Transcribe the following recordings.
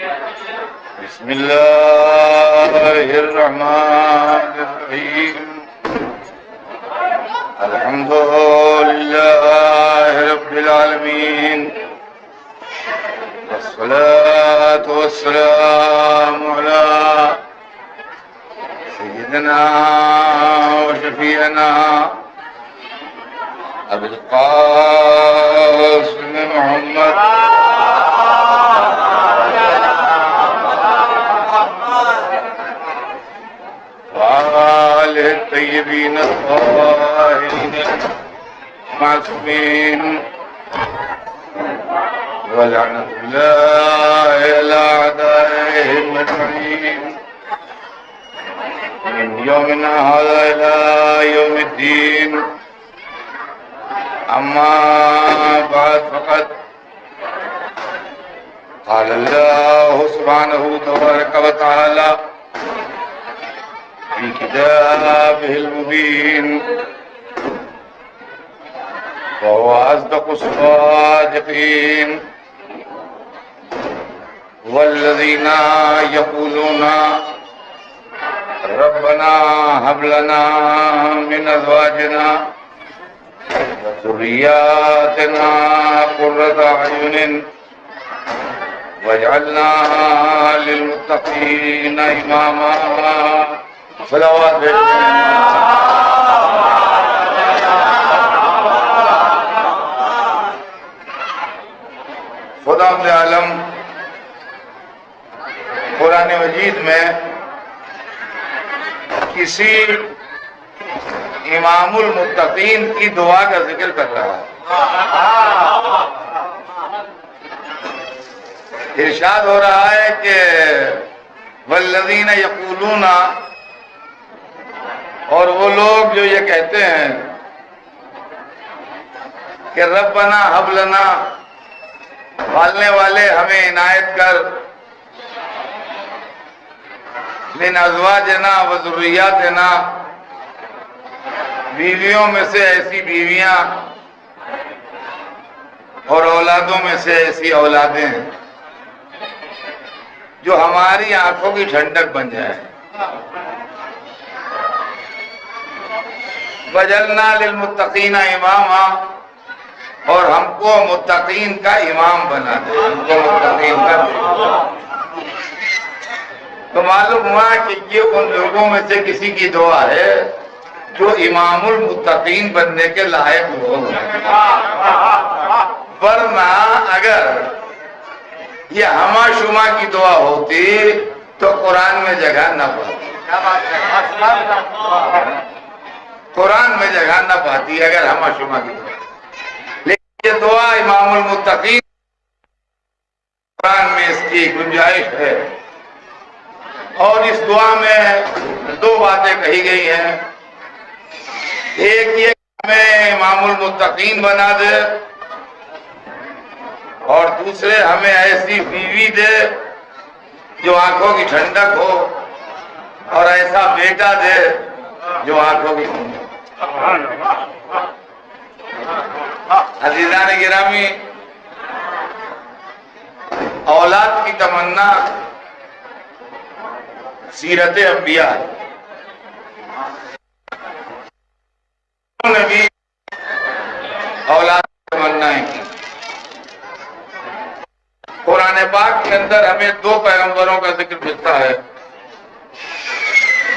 बिस्मिल्लाहिर्रहमानिर्रहीम। अल्हम्दुलिल्लाहि रब्बिल आलमीन। वस्सलातु वस्सलामु अला सय्यिदिना व शफीअना अबुल कासिम मुहम्मद वाले तय्यबीन ताहिरीन मासूमीन वलअनतुल्लाहि अला अदाइहिम अजमईन मिन यौमिना हाज़ा इला यौमिद्दीन। अम्मा बाद फ़क़द क़ाल अल्लाहु सुब्हानहु तबारक व तआला फ़ी किताबिहिल मुबीन व हुवा अस्दक़ुस सादिक़ीन। वल्लज़ीना यक़ूलूना रब्बना हब लना मिन अज़वाजिना व ज़ुर्रिय्यातिना क़ुर्रता अयुनिन वजअलना लिलमुत्तक़ीना इमामा। सलावत खुदा आलम कुरान मजीद में किसी इमामुल मुत्तकीन की दुआ का जिक्र कर रहा है। इरशाद हो रहा है कि वल्लज़ीना यक़ूलूना, और वो लोग जो ये कहते हैं कि रब्बना हब लना, पालने वाले हमें इनायत कर, मिन अज़वाजना व ज़ुर्रिय्यातिना, बीवियों में से ऐसी बीवियां और औलादों में से ऐसी औलादें जो हमारी आंखों की ठंडक बन जाए। वजअलना लिलमुत्तक़ीना इमामा, और हमको मुत्तकीन का इमाम बना दे, हमको मुत्तकीन का। तो मालूम हुआ कि ये उन लोगों में से किसी की दुआ है जो इमामुल मुत्तकीन बनने के लायक लोग हैं। वरना अगर ये हमा शुमा की दुआ होती तो कुरान में जगह न पाती, कुरान में जगह न पाती अगर हमा शुमा की दुआ। लेकिन ये दुआ इमामुल मुत्तकीन, कुरान में इसकी गुंजाइश है। और इस दुआ में दो बातें कही गई हैं। एक ये हमें इमामुल मुत्तकीन बना दे, और दूसरे हमें ऐसी बीवी दे जो आंखों की ठंडक हो, और ऐसा बेटा दे जो आंखों की ठंडक। अज़ीज़ान गिरामी, औलाद की तमन्ना सीरत अंबिया है। नबी औलाद की तमन्नाएं की। कुरान पाक के अंदर हमें दो पैगंबरों का जिक्र मिलता है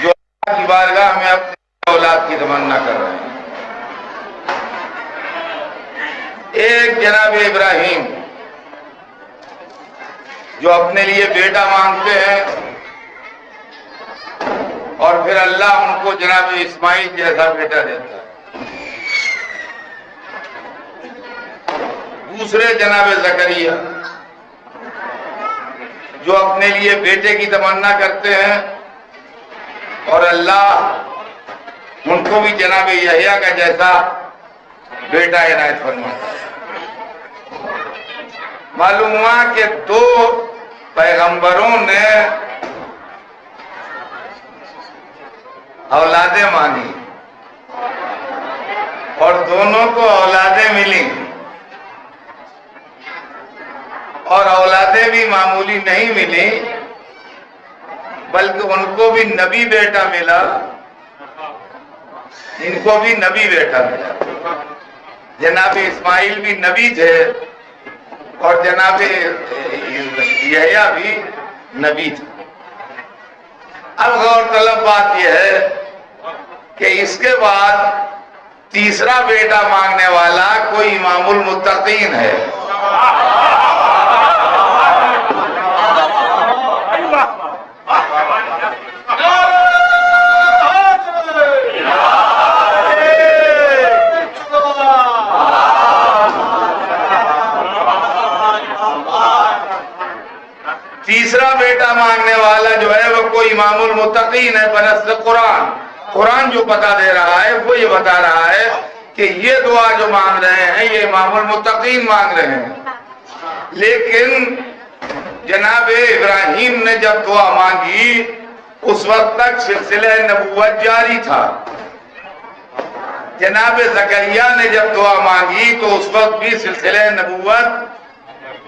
जो अल्लाह की बारगाह में अपनी औलाद की तमन्ना कर रहे हैं। एक जनाब इब्राहिम जो अपने लिए बेटा मांगते हैं, और फिर अल्लाह उनको जनाब इस्माइल जैसा बेटा देता है। दूसरे जनाब ज़करिया जो अपने लिए बेटे की तमन्ना करते हैं, और अल्लाह उनको भी जनाब यहया का जैसा बेटा इनायत फरमाता है। मालूम हुआ कि दो पैगंबरों ने औलादे मांगी और दोनों को औलादे मिली, और औलादें भी मामूली नहीं मिली, बल्कि उनको भी नबी बेटा मिला, इनको भी नबी बेटा मिला। जनाब इस्माइल भी नबी थे और जनाब यहया भी नबी थे। अब गौरतलब बात यह है कि इसके बाद तीसरा बेटा मांगने वाला कोई इमामुल मुत्तकीन है। तीसरा बेटा मांगने वाला जो है वो कोई इमामुल मुत्तकीन है बनस्ल कुरान। कुरान जो बता दे रहा है वो ये बता रहा है कि ये दुआ जो मांग रहे हैं ये इमामुल मुत्तकीन मांग रहे हैं। लेकिन जनाब इब्राहिम ने जब दुआ मांगी उस वक्त तक सिलसिला नबूवत जारी था। जनाब ज़करिया ने जब दुआ मांगी तो उस वक्त भी सिलसिला नबूवत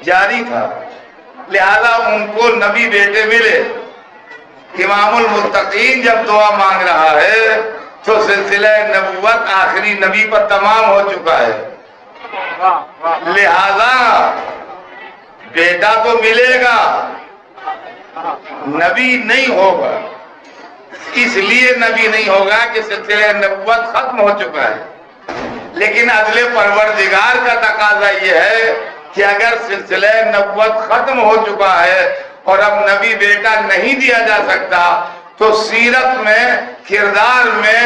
जारी था, लिहाजा उनको नबी बेटे मिले। इमामुल मुत्तकीन जब दुआ मांग रहा है तो सिलसिला नबूवत आखिरी नबी पर तमाम हो चुका है, लिहाजा बेटा तो मिलेगा, नबी नहीं होगा। इसलिए नबी नहीं होगा कि सिलसिला नबूवत खत्म हो चुका है। लेकिन अदले परवरदिगार का तकाजा यह है कि अगर सिलसिला नबूवत खत्म हो चुका है और अब नबी बेटा नहीं दिया जा सकता तो सीरत में, किरदार में,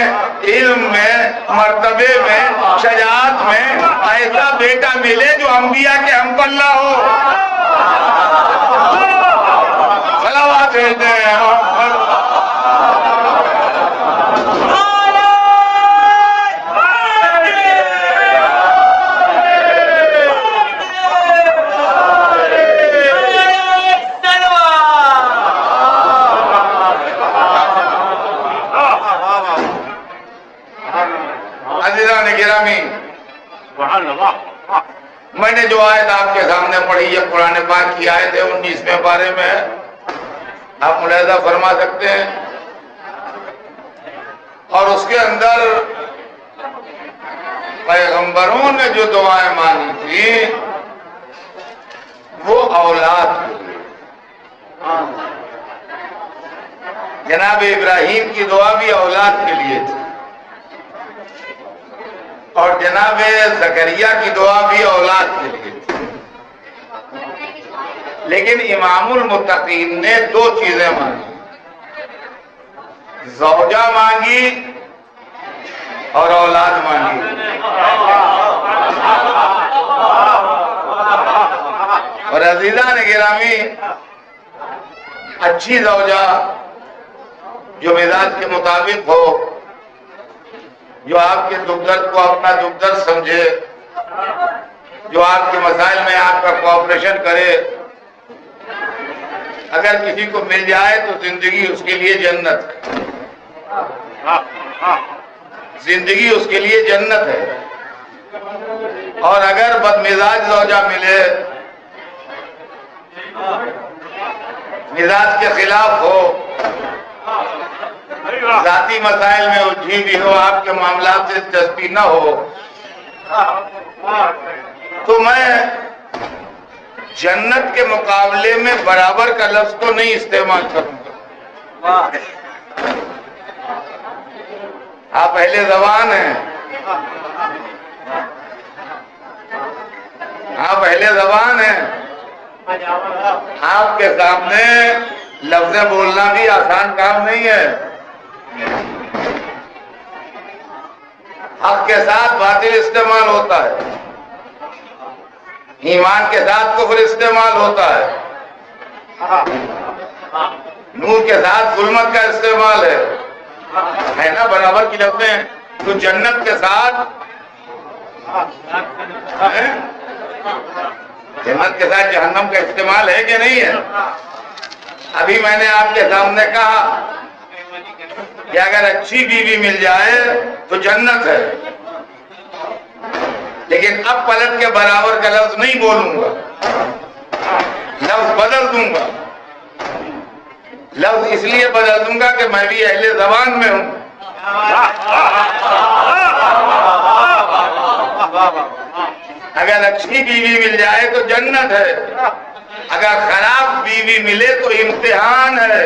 इल्म में, मर्तबे में, शजाअत में ऐसा बेटा मिले जो अंबिया के हमपल्ला हो। सलावत भेजते हैं। मैंने जो आयत आपके सामने पढ़ी है कुरान पाक की आयत है 19वें पारे में, आप मुलाहिजा फरमा सकते हैं। और उसके अंदर पैगंबरों ने जो दुआएं मांगी थी वो औलाद के लिए। जनाब इब्राहिम की दुआ भी औलाद के लिए थी और जनाब ज़करिया की दुआ भी औलाद के लिए थी। लेकिन इमामुल मुत्तकीन ने दो चीजें मांगी, ज़ौजा मांगी और औलाद मांगी। और अजीजा ने गिरामी, अच्छी ज़ौजा जो मिजाज के मुताबिक हो, जो आपके दुख दर्द को अपना दुख दर्द समझे, जो आपके मसाइल में आपका कोऑपरेशन करे, अगर किसी को मिल जाए तो जिंदगी उसके लिए जन्नत है, जिंदगी उसके लिए जन्नत है। और अगर बदमिजाज ज़ौजा मिले, मिजाज के खिलाफ हो, जाती मसाइल में उलझी भी हो, आपके मामला से दिलचस्पी न हो, तो मैं जन्नत के मुकाबले में बराबर का लफ्ज तो नहीं इस्तेमाल करूंगा। आप पहले ज़बान हैं, आप पहले ज़बान हैं, आपके सामने लफ्ज़ बोलना भी आसान काम नहीं है। हक के साथ बातिल इस्तेमाल होता है, ईमान के साथ कुफ्र इस्तेमाल होता है, नूर के साथ जुल्मत का इस्तेमाल है ना, बराबर की लफ्ज़ें। तो जन्नत के साथ, जन्नत के साथ जहन्नम का इस्तेमाल है कि नहीं है? अभी मैंने आपके सामने कहा कि अगर अच्छी बीवी मिल जाए तो जन्नत है, लेकिन अब पलट के बराबर का लफ्ज नहीं बोलूंगा। लफ्ज बदल दूंगा। लफ्ज इसलिए बदल दूंगा कि मैं भी अहले ज़बान में हूं। अगर अच्छी बीवी मिल जाए तो जन्नत है, अगर खराब बीवी मिले तो इम्तिहान है।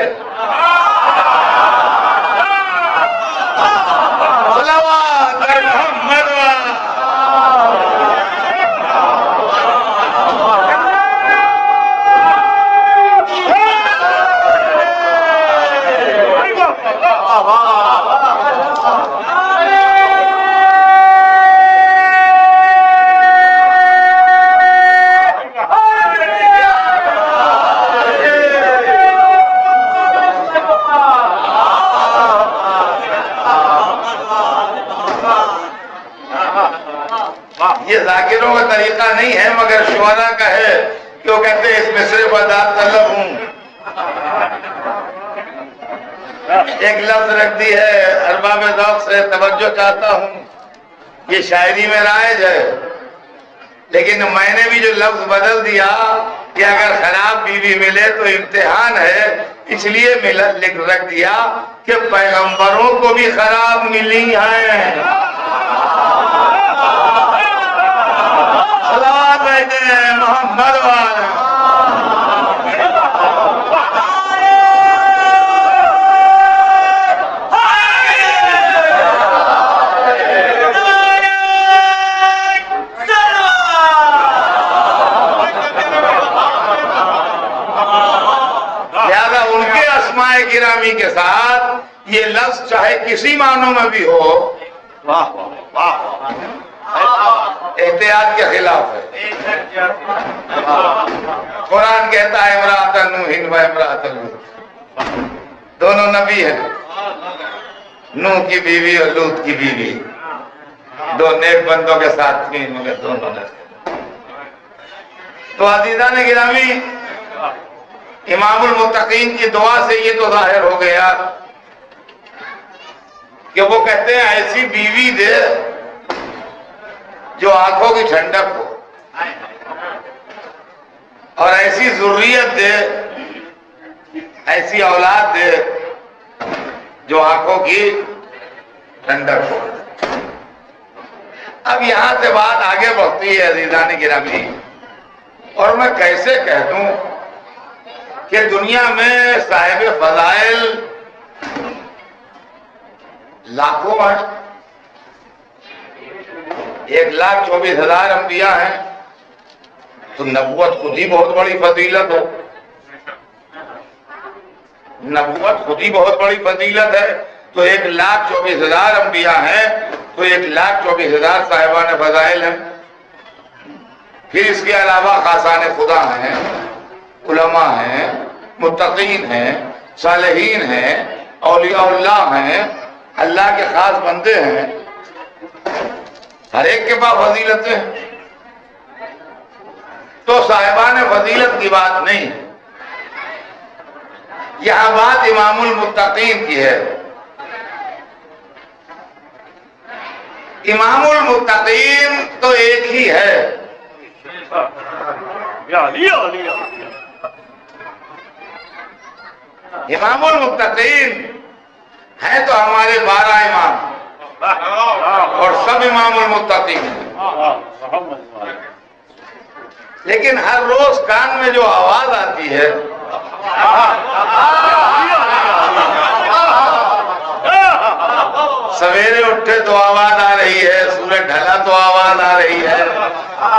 ये जाकिरों का तरीका नहीं है, मगर शुअरा का है कि वो कहते हैं इस मिसरे पर दाद तलब हूं। एक लफ्ज रख दी है, अरबाब ज़ौक़ से तवज्जो चाहता हूं, ये शायरी में राइज है, लेकिन मैंने भी जो लफ्ज बदल दिया कि अगर खराब बीवी मिले तो इम्तिहान है, इसलिए लिख रख दिया कि पैगंबरों को भी खराब मिली है। मोहम्मद लिहाजा उनके अस्माए गिरामी के साथ ये लफ्ज चाहे किसी मानों में भी हो, वाह वाह, एहतियात के खिलाफ है। कुरान कहता है इमरातन नूहिन व इमरातन लूत, दोनों नबी हैं, नूह की बीवी और लूत की बीवी, दो नेक बंदों के साथ थी, मगर दोनों ने। तो अज़ीज़ान गिरामी, इमामुल मुत्तकीन की दुआ से ये तो जाहिर हो गया कि वो कहते हैं ऐसी बीवी दे जो आंखों की ठंडक हो, और ऐसी ज़ुर्रियत दे, ऐसी औलाद दे जो आंखों की ठंडक हो। अब यहां से बात आगे बढ़ती है अज़ीज़ान गिरामी, और मैं कैसे कह दूं कि दुनिया में साहिब फज़ाइल लाखों हैं, 1,24,000 अंबिया हैं, तो नबूवत खुद ही बहुत बड़ी फजीलत है। नबूवत खुद ही बहुत बड़ी फजीलत है। तो 1,24,000 अंबिया हैं, तो 1,24,000 साहिबान फज़ाइल हैं। फिर इसके अलावा खासाने खुदा हैं, उलमा हैं, मुत्तकीन हैं, सालिहीन हैं, औलियाउल्लाह हैं, अल्लाह के खास बंदे हैं, हर एक के पास फजीलतें हैं। तो साहिबान फजीलत की बात नहीं, यहां बात इमामुल मुत्तकीन की है। इमामुल मुत्तकीन तो एक ही है, इमामुल मुत्तकीन है तो हमारे 12 इमाम और सब इमामुल मुत्तकीन हैं। लेकिन हर रोज कान में जो आवाज आती है, सवेरे उठे तो आवाज आ रही है, सूरज ढला तो आवाज आ रही है,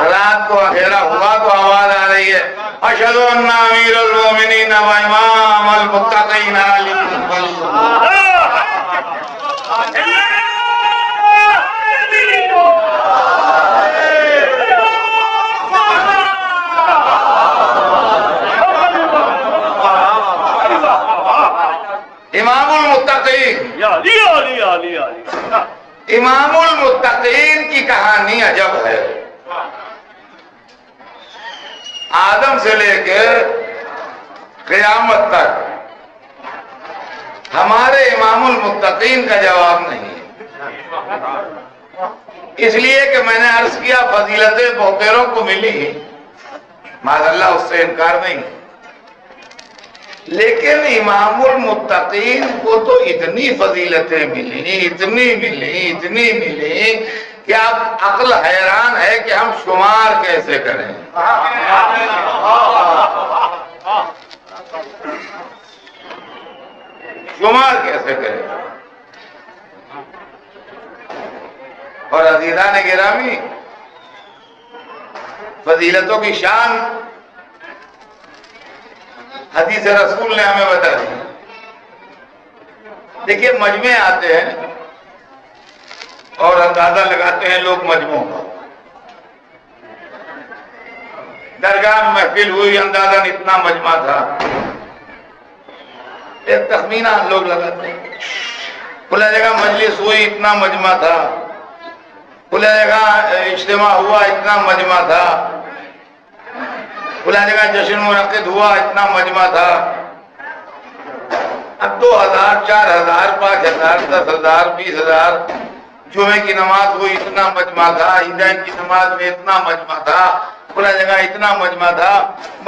रात को अंधेरा हुआ तो आवाज आ रही है, अशहदु अन्ना अमीरुल मोमिनीन व इमामुल मुत्तकीन इमामुल मुत्तकीन। इमामुल मुत्तकीन की कहानी अजब है। आदम से लेकर क़यामत तक हमारे इमामुल मुत्तकीन का जवाब नहीं है, इसलिए कि मैंने अर्ज किया फजीलतें बहुतेरों को मिली माज़अल्लाह उससे इनकार नहीं, लेकिन इमामुल मुत्तकीन को तो इतनी फजीलतें मिली, इतनी मिली कि आप अक्ल हैरान है कि हम शुमार कैसे करें। शुमार कैसे करें। और अज़ीज़ान गिरामी, फजीलतों की शान हदीस रसूल ने हमें बता दी। देखिए, मजमे आते हैं और अंदाजा लगाते हैं लोग मजमों का। दरगाह में महफिल हुई, अंदाजन इतना मजमा था, एक तखमीना लोग लगाते हैं। खुला जगह मजलिस हुई, इतना मजमा था। खुला जगह इज्तिमा हुआ, इतना मजमा था। खुला जगह जश्न मुनक़िद हुआ, इतना मजमा था। अब 2000, 4000, 5000, 10,000, 20,000 जुमे की नमाज हुई, इतना मजमा था। ईदान की नमाज में इतना मजमा था। खुला जगह इतना मजमा था।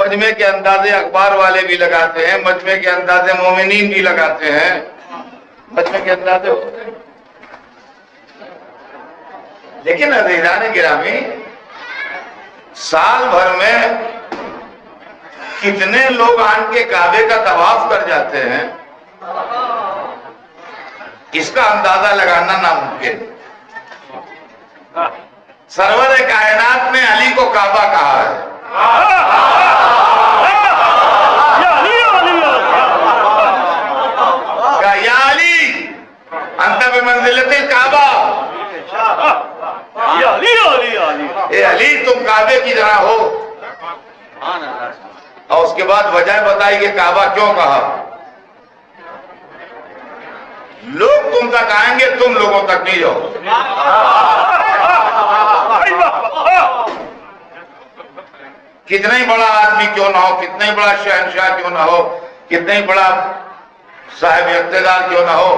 मजमे के अंदाजे अखबार वाले भी लगाते हैं, मजमे के अंदाजे मोमिनीन भी लगाते हैं। मजमे के अंदाजे होते हैं। लेकिन अज़ीज़ान गिरामी, साल भर में कितने लोग आन के काबे का तवाफ कर जाते हैं, इसका अंदाजा लगाना नामुमकिन। सरवर कायनात ने अली को काबा कहा है। या अली अंत बिमंज़िलतिल काबा, ए अली तुम काबे की तरह हो। और उसके बाद वजह बताई कि काबा क्यों कहा। लोग तुम तक आएंगे, तुम लोगों तक नहीं जाओ। कितना ही बड़ा आदमी क्यों ना हो, कितना ही बड़ा शहंशाह क्यों ना हो, कितना ही बड़ा साहिब इख्तिदार क्यों ना हो,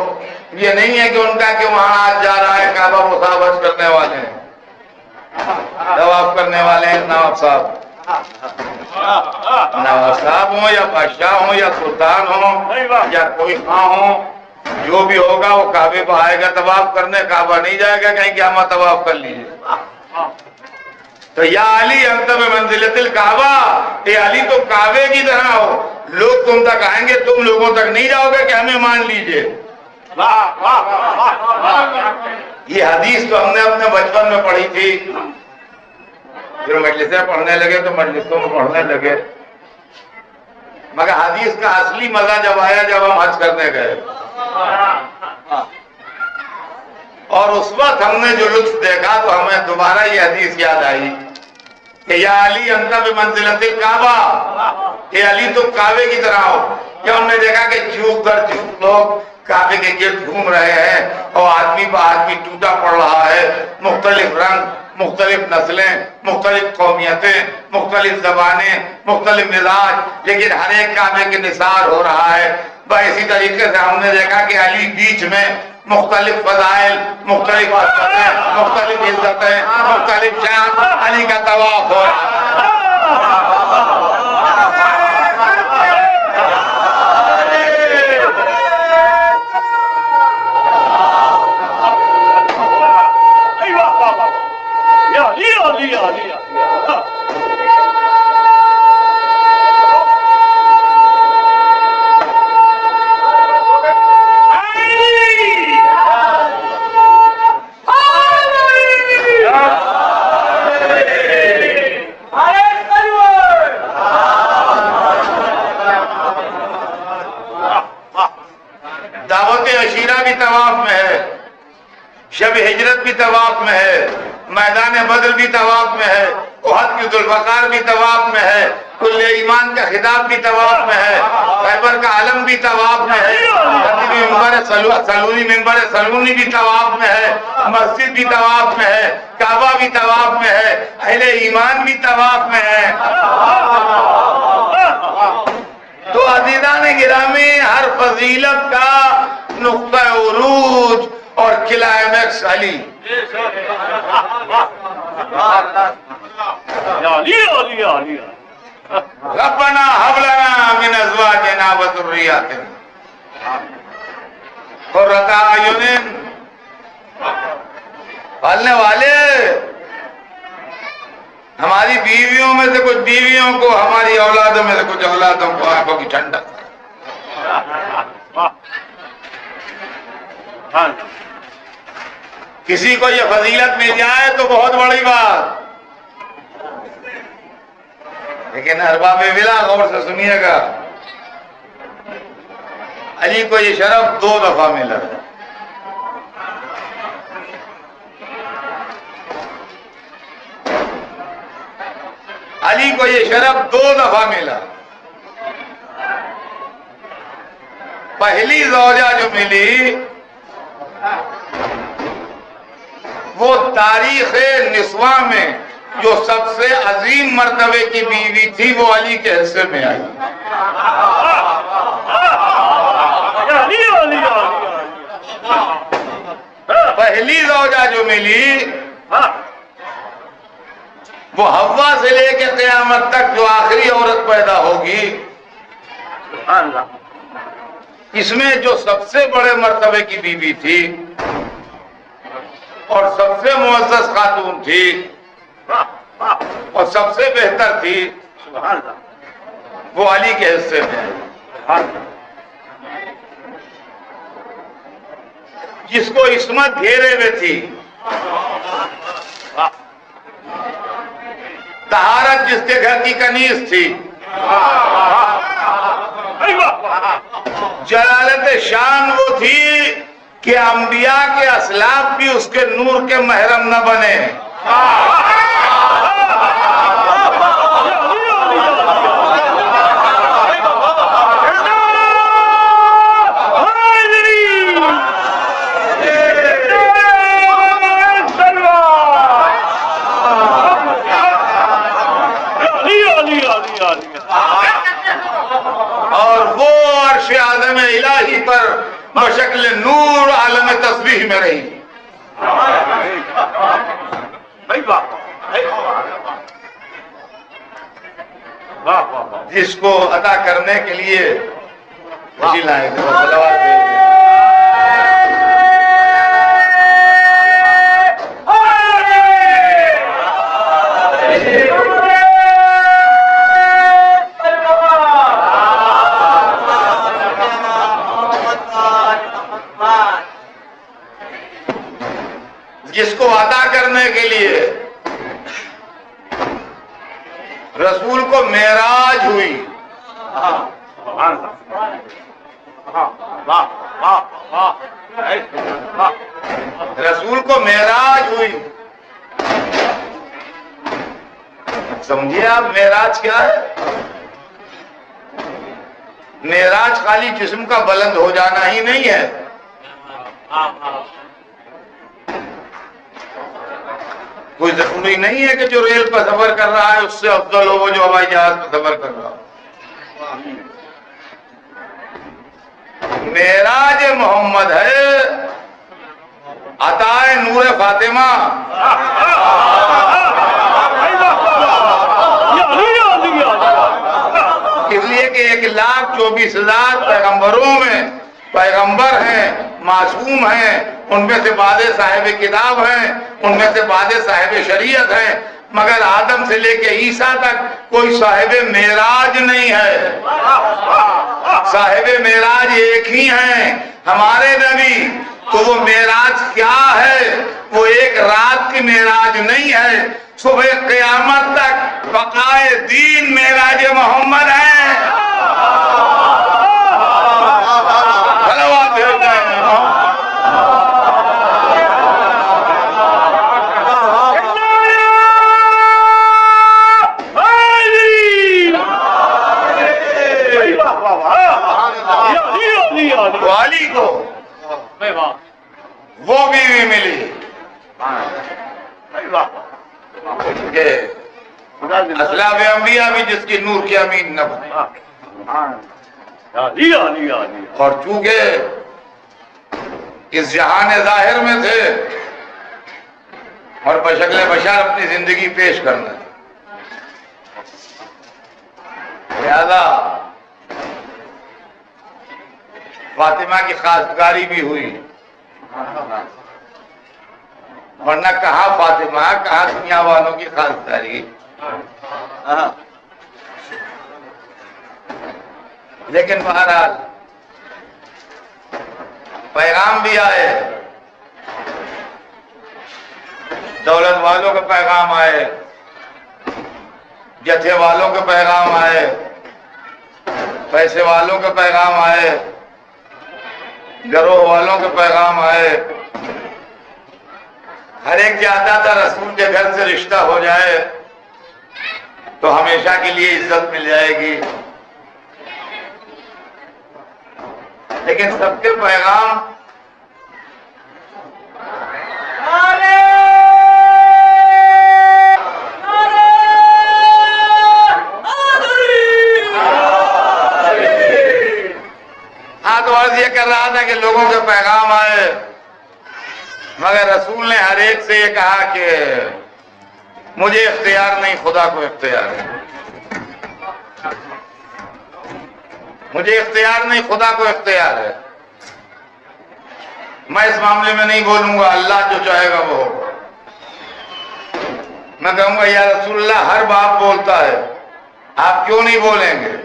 ये नहीं है कि उनका कि वहां आज जा रहा है काबा मुसावज करने वाले हैं, तवाफ करने वाले हैं नवाब साहब। नवाब साहब हो या बादशाह हो या सुल्तान हो या कोई खां हो, जो भी होगा वो काबे पर आएगा तवाफ करने, काबा नहीं जाएगा कहीं कि हम तवाफ कर लीजिए। तो या अली अंत में मंजिलतिल काबा, ये अली तो काबे की तरह हो। लोग तुम तक आएंगे, तुम लोगों तक नहीं जाओगे कि हमें मान लीजिए। ये हदीस तो हमने अपने बचपन में पढ़ी थी, फिर मजलिसें पढ़ने लगे तो मजलिसों में पढ़ने लगे, मगर हदीस का असली मजा जब आया जब हम हज करने गए, और उस वक्त हमने जो लुत्फ देखा तो हमें दोबारा ये हदीस याद आई कि या अली अंत बिमंज़िलतिल काबा, ये अली तुम काबे की तरह हो। क्या हमने देखा कि चूक दर चूक लोग काबे के गिर्द घूम रहे हैं और आदमी पर आदमी टूटा पड़ रहा है। मुख्तलिफ रंग, मुख्तलिफ नस्लें, मुख्तलिफ कौमियतें, मुख्तलिफ जबानें, मुख्तलिफ मिजाज, लेकिन हर एक काबे के निसार हो रहा है। बस इसी तरीके से हमने देखा कि अली बीच में मुख्तलिफ फजाइल, मुख्तलिफ असरतें, मुख्तलिफ इज्जतें, मुख्तलिफ शान, अली का तवाफ हो रहा है। तवाफ में है, शब हिजरत भी तवाफ में है, मैदान बदर भी तवाफ में है, उहद की जुल्फ़कार भी तवाफ में है, कुल्ले ईमान का खिताब भी तवाफ में है, खैबर का आलम भी तवाफ में है, मिंबर सलूनी भी तवाफ में है, मस्जिद भी तवाफ में है, काबा भी तवाफ में है, अहले ईमान भी तवाफ में है। तो अज़ीज़ान गिरामी, हर फजीलत का नुक्ता उरूज और क्लाइमैक्स अली। रब्बना हब लना मिन अज़वाजिना व ज़ुर्रिय्यतिना क़ुर्रता अयुनिन। पालने वाले हमारी बीवियों में से कुछ बीवियों को, हमारी औलादों में से कुछ औलादों को आंखों की ठंडक। किसी को ये फजीलत मिल जाए तो बहुत बड़ी बात, लेकिन अरबाबे विला गौर से सुनिएगा, अली को ये शरफ 2 दफा मिला। अली को ये शरफ 2 दफा मिला। पहली ज़ौजा जो मिली वो तारीख़ निस्वा में जो सबसे अजीम मर्तबे की बीवी थी वो अली के हिस्से में आई। पहली ज़ौजा जो मिली वो हव्वा से लेकर क़यामत तक जो आखिरी औरत पैदा होगी, इसमें जो सबसे बड़े मर्तबे की बीवी थी और सबसे मुअज़्ज़ज़ खातून थी और सबसे बेहतर थी, वो अली के हिस्से में। जिसको इस्मत घेरे में थी, तहारत जिसके घर की कनीज थी, जलालत शान वो थी कि अंबिया के असलाफ भी उसके नूर के महरम न बने। और वो अर्श आज़म इलाही पर बशक्ल नूर आलम तस्बीह में रही। जिसको अदा करने के लिए लाए थे। जिसको अदा करने के लिए रसूल को मेराज हुई। रसूल को मेराज हुई। समझिए आप, मेराज क्या है? मेराज खाली जिस्म का बुलंद हो जाना ही नहीं है। कोई जरूरी नहीं है कि जो रेल पर सफर कर रहा है उससे अफजल हो वो जो हवाई जहाज पर सफर कर रहा हो। मेराज मोहम्मद है अताए नूर फातिमा। इसलिए कि 1,24,000 पैगंबरों में पैगंबर हैं, मासूम हैं, उनमें से बादे साहिब किताब हैं, उनमें से बादे साहिब शरीयत हैं, मगर आदम से लेके ईसा तक कोई साहिब मेराज नहीं है। साहिब मेराज एक ही हैं, हमारे नबी। तो वो मेराज क्या है? वो एक रात की मेराज नहीं है, सुबह क़यामत तक बकाए दीन मेराज मोहम्मद है। वाली को वो बीवी मिली असलाफ अंबिया भी जिसकी नूर की अमीन न बने। और चूंकि इस जहान जाहिर में थे और बशक्ल बशर अपनी जिंदगी पेश करना, लिहाजा फातिमा की खासगारी भी हुई, वरना कहा फातिमा, कहा दुनिया वालों की खासगारी। लेकिन बहरहाल पैगाम भी आए, दौलत वालों के पैगाम आए, जथे वालों के पैगाम आए, पैसे वालों के पैगाम आए, गरोह वालों के पैगाम आए। हर एक चाहता था रसूल के घर से रिश्ता हो जाए तो हमेशा के लिए इज्जत मिल जाएगी, लेकिन सबके पैगाम तो अर्ज ये कर रहा था कि लोगों के पैगाम आए, मगर रसूल ने हर एक से ये कहा कि मुझे इख्तियार नहीं, खुदा को इख्तियार है। मुझे इख्तियार नहीं, खुदा को इख्तियार है। मैं इस मामले में नहीं बोलूंगा, अल्लाह जो चाहेगा वो होगा। मैं कहूंगा या रसूलल्लाह, हर बाप बोलता है, आप क्यों नहीं बोलेंगे?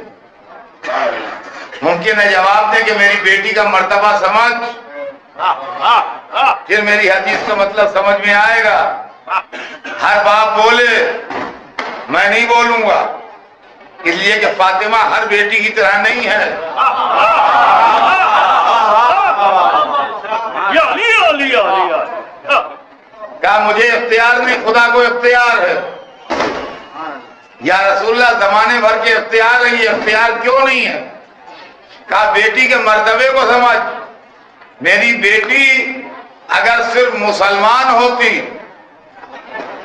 मुमकिन है जवाब दे कि मेरी बेटी का मर्तबा समझ, फिर मेरी हदीस का मतलब समझ में आएगा। हर बाप बोले, मैं नहीं बोलूंगा, इसलिए कि फातिमा हर बेटी की तरह नहीं है। क्या मुझे इख्तियार नहीं, खुदा को इख्तियार है। या रसूलल्लाह, जमाने भर के इख्तियार है, ये इख्तियार क्यों नहीं है? कहा बेटी के मर्तबे को समझ। मेरी बेटी अगर सिर्फ मुसलमान होती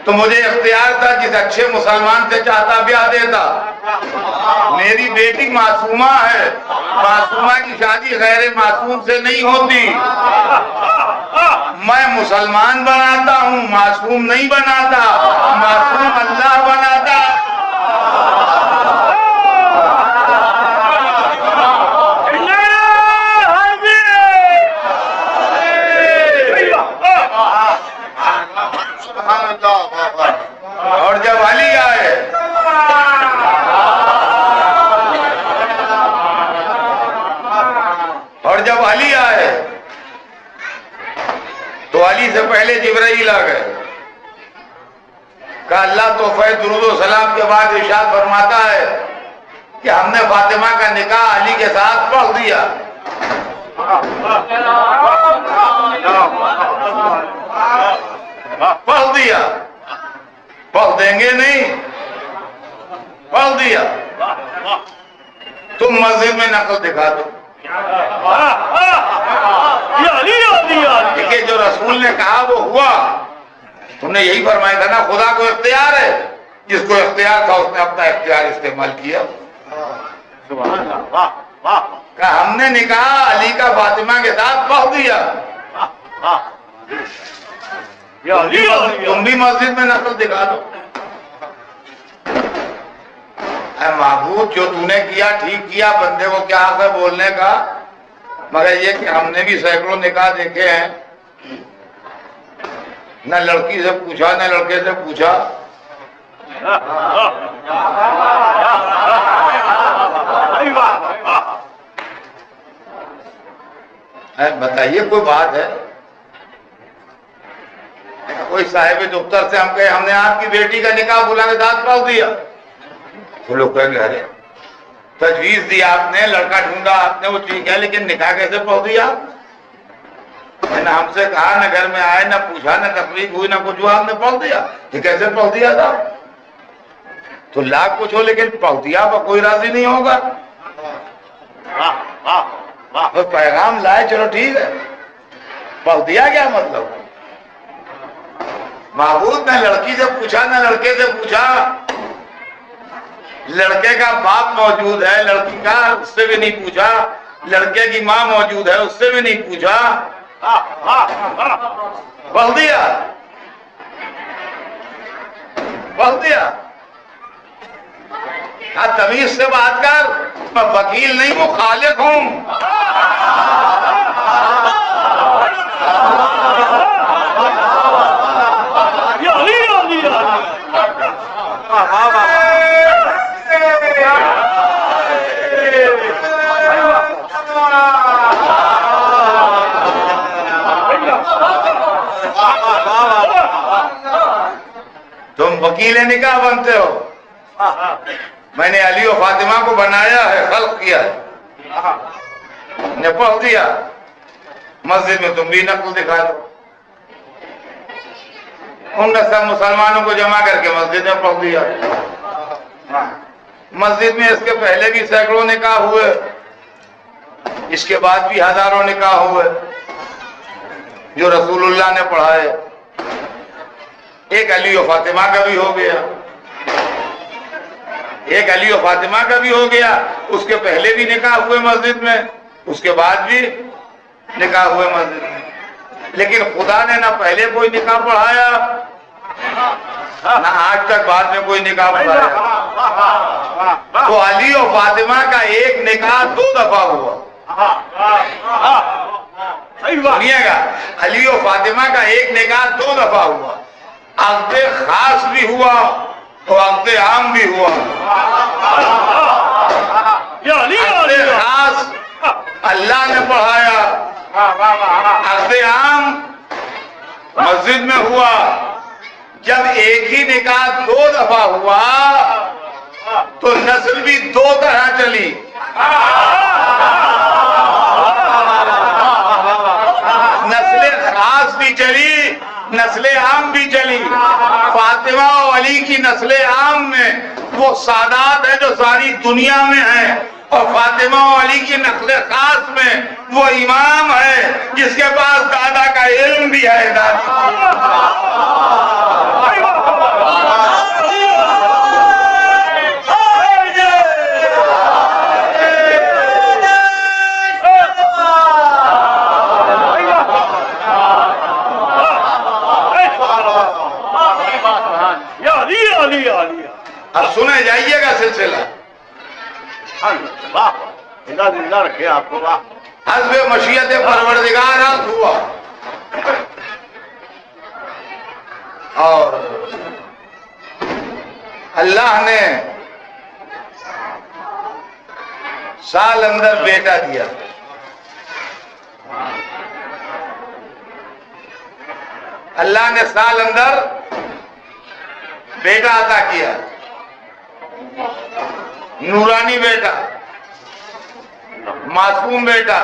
तो मुझे इख्तियार था, जिस अच्छे मुसलमान से चाहता ब्याह देता। मेरी बेटी मासूमा है, मासूमा की शादी गैर मासूम से नहीं होती। मैं मुसलमान बनाता हूँ, मासूम नहीं बनाता, मासूम अल्लाह बनाता। और जब अली आए तो अली से पहले जिब्राइल आ गए। कहा अल्लाह तोहफे दुरूद व सलाम के बाद इरशाद फरमाता है कि हमने फातिमा का निकाह अली के साथ पढ़ दिया। पढ़ दिया, पढ़ देंगे नहीं, पढ़ दिया। तुम मस्जिद में नकल दिखा दो कि जो रसूल ने कहा वो हुआ। तुमने यही फरमाया था ना, खुदा को इख्तियार है। जिसको इख्तियार था उसने अपना इख्तियार इस्तेमाल किया। कहा हमने निकाह अली का फातिमा के साथ पढ़ दिया। तुम भी मस्जिद में नकल दिखा दो। महबूब, जो तूने किया ठीक किया, बंदे को क्या हक है बोलने का, मगर ये कि हमने भी सैकड़ों निकाह देखे हैं। न लड़की से पूछा न लड़के से पूछा। बताइए कोई बात है? कोई साहिब दफ्तर से हम कहे हमने आपकी बेटी का निकाह बुलाने दाद पढ़ दिया, तो लोग कहेंगे अरे तजवीज दिया आपने, लड़का ढूंढा आपने, वो ठीक है, लेकिन निकाह कैसे पढ़ दिया? न हमसे कहा, न घर में आए, न पूछा, न तकलीफ हुई, न कुछ हुआ, हमने पढ़ दिया। ये कैसे पढ़ दिया था? तो लाख कुछ हो, लेकिन पढ़ दिया पर कोई राजी नहीं होगा। तो पैगाम लाए, चलो ठीक है, पढ़ दिया क्या मतलब? महबूब ने लड़की से पूछा न लड़के से पूछा। लड़के का बाप मौजूद है, लड़की का, उससे भी नहीं पूछा। लड़के की माँ मौजूद है, उससे भी नहीं पूछा। पढ़ दिया, पढ़ दिया। हाँ, तमीज से बात कर, मैं वकील नहीं हूँ, खालिक हूँ। तुम वकील निकाह बनते हो, मैंने अली और फातिमा को बनाया है, खल्क किया है, ने पढ़ दिया। मस्जिद में तुम भी नकल दिखा दो। उनने सब मुसलमानों को जमा करके मस्जिद में पढ़ दिया। मस्जिद में इसके पहले भी सैकड़ों निकाह हुए, इसके बाद भी हजारों निकाह हुए जो रसूलुल्लाह ने पढ़ाए। एक अली और फातिमा का भी हो गया, एक अली और फातिमा का भी हो गया। उसके पहले भी निकाह हुए मस्जिद में, उसके बाद भी निकाह हुए मस्जिद में। लेकिन खुदा ने ना पहले कोई निकाह पढ़ाया, ना आज तक बाद में कोई निकाह पढ़ाया। तो अली और फातिमा का एक निकाह 2 दफा हुआ। सुनिएगा, अली और फातिमा का एक निकाह 2 दफा हुआ। अक़्दे खास भी हुआ और अक़्दे आम भी हुआ। अक़्दे खास अल्लाह ने पढ़ाया, अक़्दे आम मस्जिद में हुआ। जब एक ही निकाह 2 दफा हुआ तो नस्ल भी 2 तरह चली। नस्ले खास भी चली, नस्ले आम भी चली। फातिमा और अली की नस्ले आम में वो सादात है जो सारी दुनिया में है, और फातिमा और अली की नस्ले खास में वो इमाम है जिसके पास दादा का इल्म भी है। अब सुने जाइएगा सिलसिला। जिंदा रखे आपको। हस्बे मशीयत परवरदिगार हुआ। और अल्लाह ने साल अंदर बेटा दिया। अल्लाह ने साल अंदर बेटा अता किया, नूरानी बेटा, मासूम बेटा,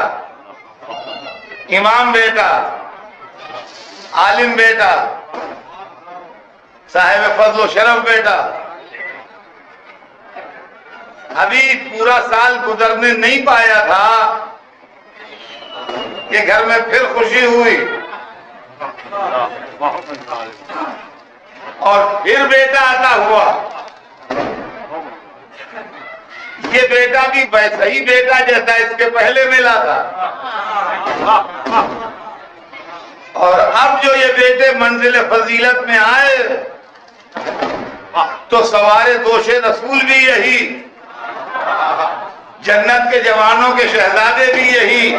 इमाम बेटा, आलिम बेटा, साहिब फजल शरफ बेटा। अभी पूरा साल गुजरने नहीं पाया था कि घर में फिर खुशी हुई और फिर बेटा अता हुआ। ये बेटा भी वैसा ही बेटा जैसा इसके पहले मिला था। और अब जो ये बेटे मंजिल फजीलत में आए तो सवारे दोषे रसूल भी यही, जन्नत के जवानों के शहजादे भी यही,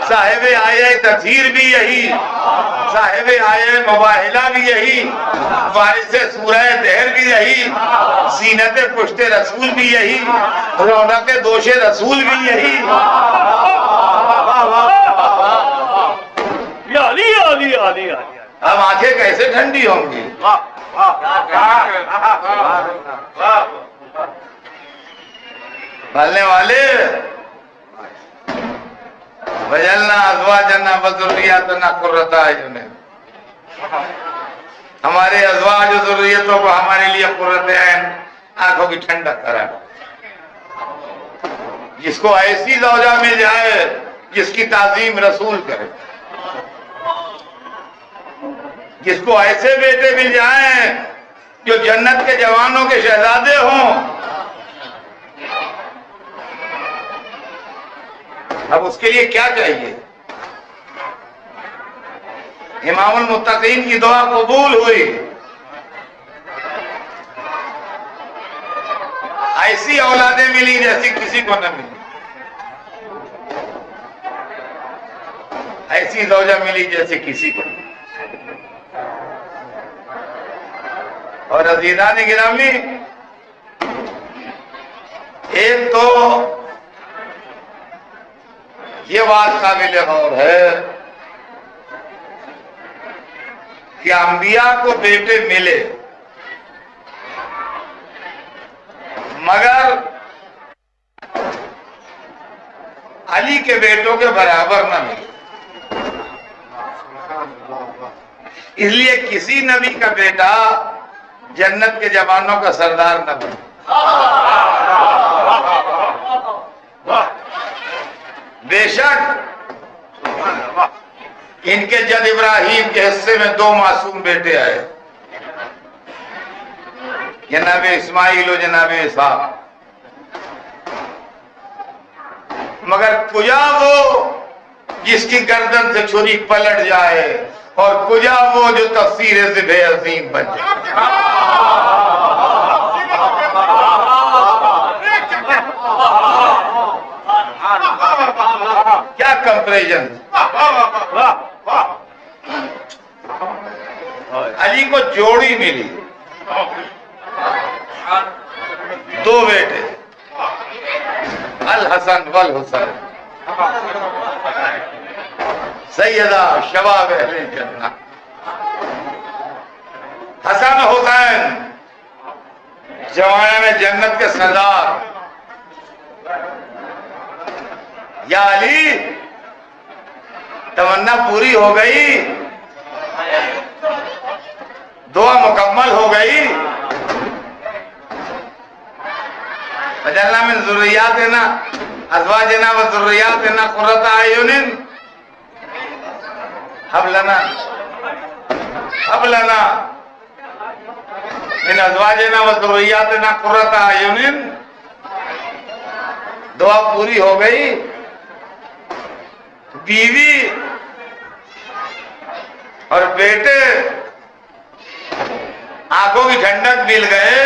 साहिब आये तज़हीर भी यही, साहिब आये मुबाहिला भी यही, वारिसे सूरह दहर भी यही, सीनत पुश्ते रसूल भी यही, रौनक दोषे रसूल भी यही। अब आंखें कैसे ठंडी होंगी? बोलने वाले वजलना अज़वाजना वज़ुर्रियतना कुर्रता अयुन, हमारे अज़वाज और ज़ुर्रियतों को हमारे लिए कुर्रत ऐन, आंखों की ठंडक करा। जिसको ऐसी ज़ौजा मिल जाए जिसकी ताज़ीम रसूल करे, जिसको ऐसे बेटे मिल जाएं जो जन्नत के जवानों के शहजादे हों, अब उसके लिए क्या चाहिए? इमामुल मुत्तकीन की दुआ कबूल हुई। औलादें मिली जैसी किसी को न मिली, ऐसी ज़ौजा मिली जैसे किसी को। और अज़ीज़ान गिरामी, एक तो ये बात काबिल गौर है कि अंबिया को बेटे मिले मगर अली के बेटों के बराबर न मिले। इसलिए किसी नबी का बेटा जन्नत के जवानों का सरदार न बने। बेशक इनके जद इब्राहिम के हिस्से में 2 मासूम बेटे आए, जनाब इस्माइल और जनाब इसहाक, मगर कुजा वो जिसकी गर्दन से छुरी पलट जाए और कुजा वो जो तफसीर से बेअज़ीम बन जाए। क्या कंपैरिजन। अली को जोड़ी मिली, 2 बेटे, अल हसन वल हुसैन, सैयदा शबाब अहले जन्नत। हसन हुसैन जमाने में जन्नत के सरदार। या अली, तमन्ना पूरी हो गई, दुआ मुकम्मल हो गई। वजअलना मिन ज़ुर्रिय्यातिना अज़वाजना व ज़ुर्रिय्यातिना क़ुर्रता अयुनिन हब लना मिन अज़वाजना व ज़ुर्रिय्यातिना क़ुर्रता अयुनिन। दुआ पूरी हो गई। बीवी और बेटे आंखों की ठंडक मिल गए।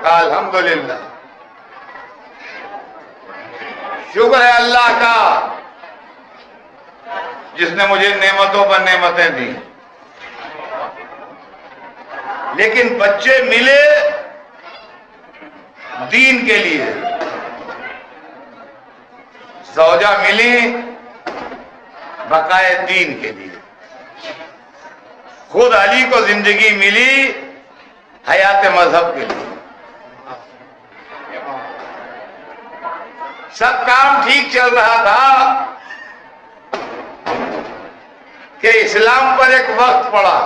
अल्हम्दुलिल्लाह, शुक्र है अल्लाह का जिसने मुझे नेमतों पर नेमतें दी। लेकिन बच्चे मिले दीन के लिए, ज़ौजा मिली बकाए दीन के लिए। खुद अली को जिंदगी मिली हयात मजहब के लिए। सब काम ठीक चल रहा था कि इस्लाम पर एक वक्त पड़ा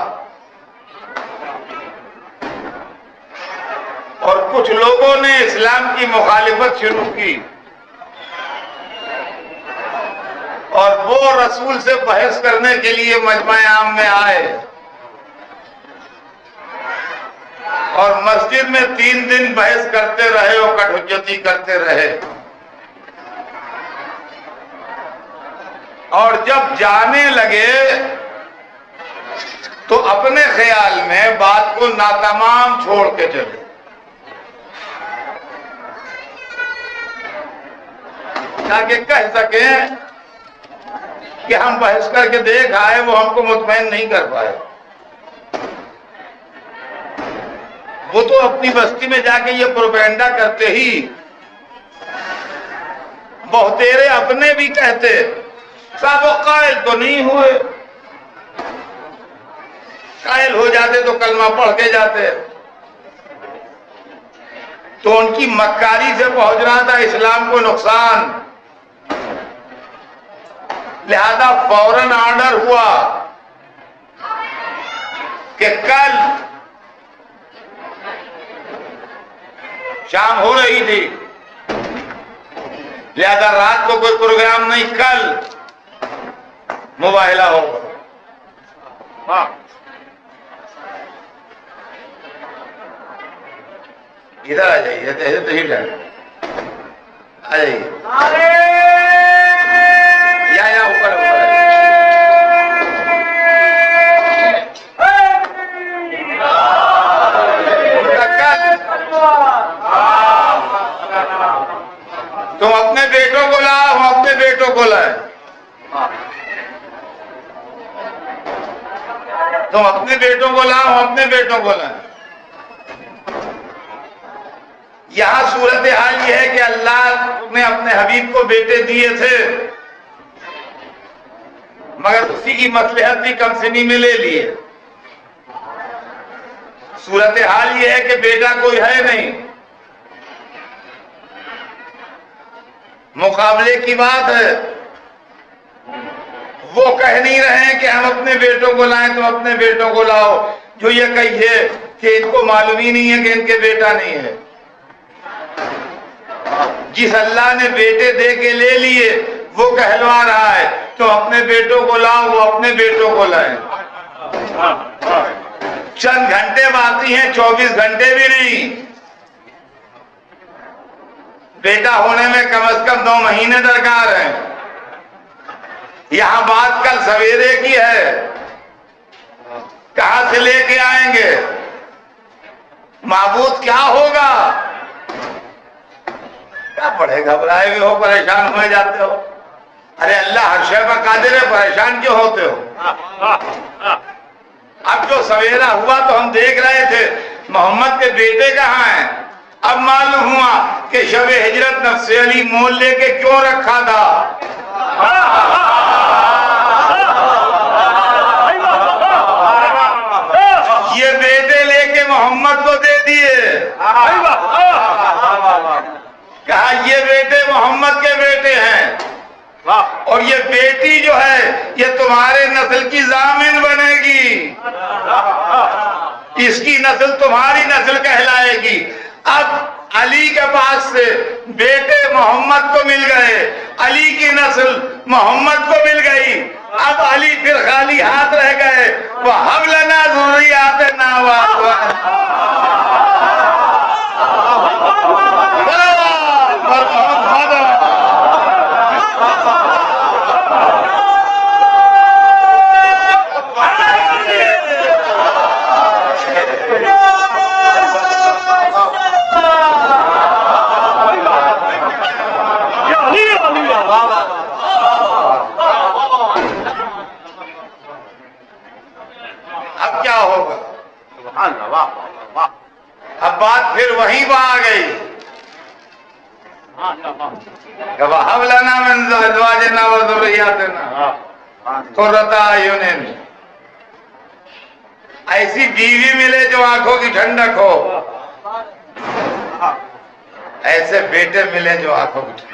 और कुछ लोगों ने इस्लाम की मुखालिफत शुरू की और वो रसूल से बहस करने के लिए मजमा आम में आए और मस्जिद में 3 दिन बहस करते रहे और कटहुज्जती करते रहे। और जब जाने लगे तो अपने ख्याल में बात को नातमाम छोड़ के चले। ताकि कह सके कि हम बहस करके देख आए, वो हमको मुतमईन नहीं कर पाए। वो तो अपनी बस्ती में जाके ये प्रोपेगेंडा करते ही बहुतेरे अपने भी कहते, साहब वो कायल तो नहीं हुए, कायल हो जाते तो कलमा पढ़ के जाते। तो उनकी मक्कारी से पहुंच रहा था इस्लाम को नुकसान, लिहाजा फौरन ऑर्डर हुआ कि कल शाम हो रही थी, लिहाजा रात को कोई प्रोग्राम नहीं, कल मुबाहिला होगा। हाँ, इधर आ जाइए, ऐसे तो ही आ जाइए। या ऊपर ऊपर तुम अपने बेटों को लाओ, हम अपने बेटों को लाए। तुम अपने बेटों को लाओ, हम अपने बेटों को लाए। यहां सूरत हाल यह है कि अल्लाह ने अपने हबीब को बेटे दिए थे, मगर उसी की मसलहत भी कमसिनी में ले लिए। सूरत हाल यह है कि बेटा कोई है नहीं, मुकाबले की बात है। वो कह नहीं रहे हैं कि हम अपने बेटों को लाएं, तुम अपने बेटों को लाओ। जो ये कहिए कि इनको मालूम ही नहीं है कि इनके बेटा नहीं है। जिस अल्लाह ने बेटे दे के ले लिए वो कहलवा रहा है तो अपने बेटों को लाओ, वो अपने बेटों को लाए। चंद घंटे बाकी हैं, 24 घंटे भी नहीं। बेटा होने में कम से कम 2 महीने दरकार हैं। यहां बात कल सवेरे की है, कहां से लेके आएंगे, माबूद क्या होगा? क्या पढ़े, घबराए हुए हो, परेशान हो जाते हो। अरे अल्लाह हर शय पर कादिर है, परेशान क्यों होते हो? अब जो सवेरा हुआ तो हम देख रहे थे मोहम्मद के बेटे कहाँ हैं। अब मालूम हुआ कि शब-ए हिजरत नफ्से अली मोल लेके क्यों रखा था। ये बेटे लेके मोहम्मद को दे दिए। कहा ये बेटे मोहम्मद के बेटे हैं और ये बेटी जो है ये तुम्हारे नस्ल की जामिन बनेगी, इसकी नस्ल तुम्हारी नस्ल कहलाएगी। अब अली के पास से बेटे मोहम्मद को मिल गए, अली की नस्ल मोहम्मद को मिल गई। अब अली फिर खाली हाथ रह गए। वो हवलना ज़ुर्रियात अब क्या होगा? अब बात फिर वहीं पर आ गई। हवलना मिन अज़वाजिना व ज़ुर्रियातिना क़ुर्रता अयुनिन। ऐसी बीवी मिले जो आंखों की ठंडक हो, ऐसे बेटे मिले जो आंखों की ठंडक।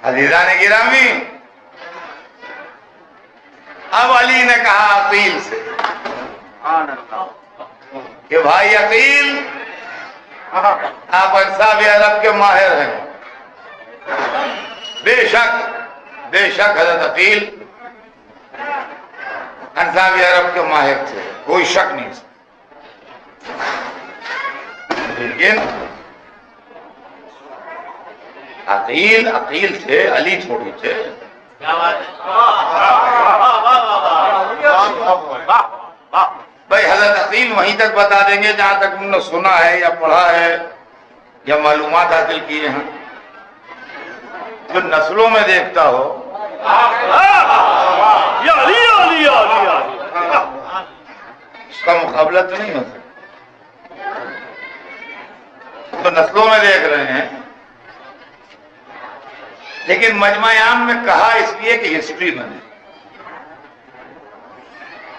अज़ीज़ान गिरामी, अब अली ने कहा अकील से कि भाई अकील, आप अंसाब अरब के माहिर हैं। बेशक हज़रत अकील अंसाब अरब के माहिर थे, कोई शक नहीं। लेकिन अकील थे, अली थोड़ी थे। भाई हजरत अकील वहीं तक बता देंगे जहां तक उन्होंने सुना है या पढ़ा है या मालूमात हासिल किए हैं। जो नस्लों में देखता हो उसका मुकाबला तो नहीं हो सकता। तो नस्लों में देख रहे हैं, लेकिन मजमा-ए-आम में कहा इसलिए कि हिस्ट्री बने।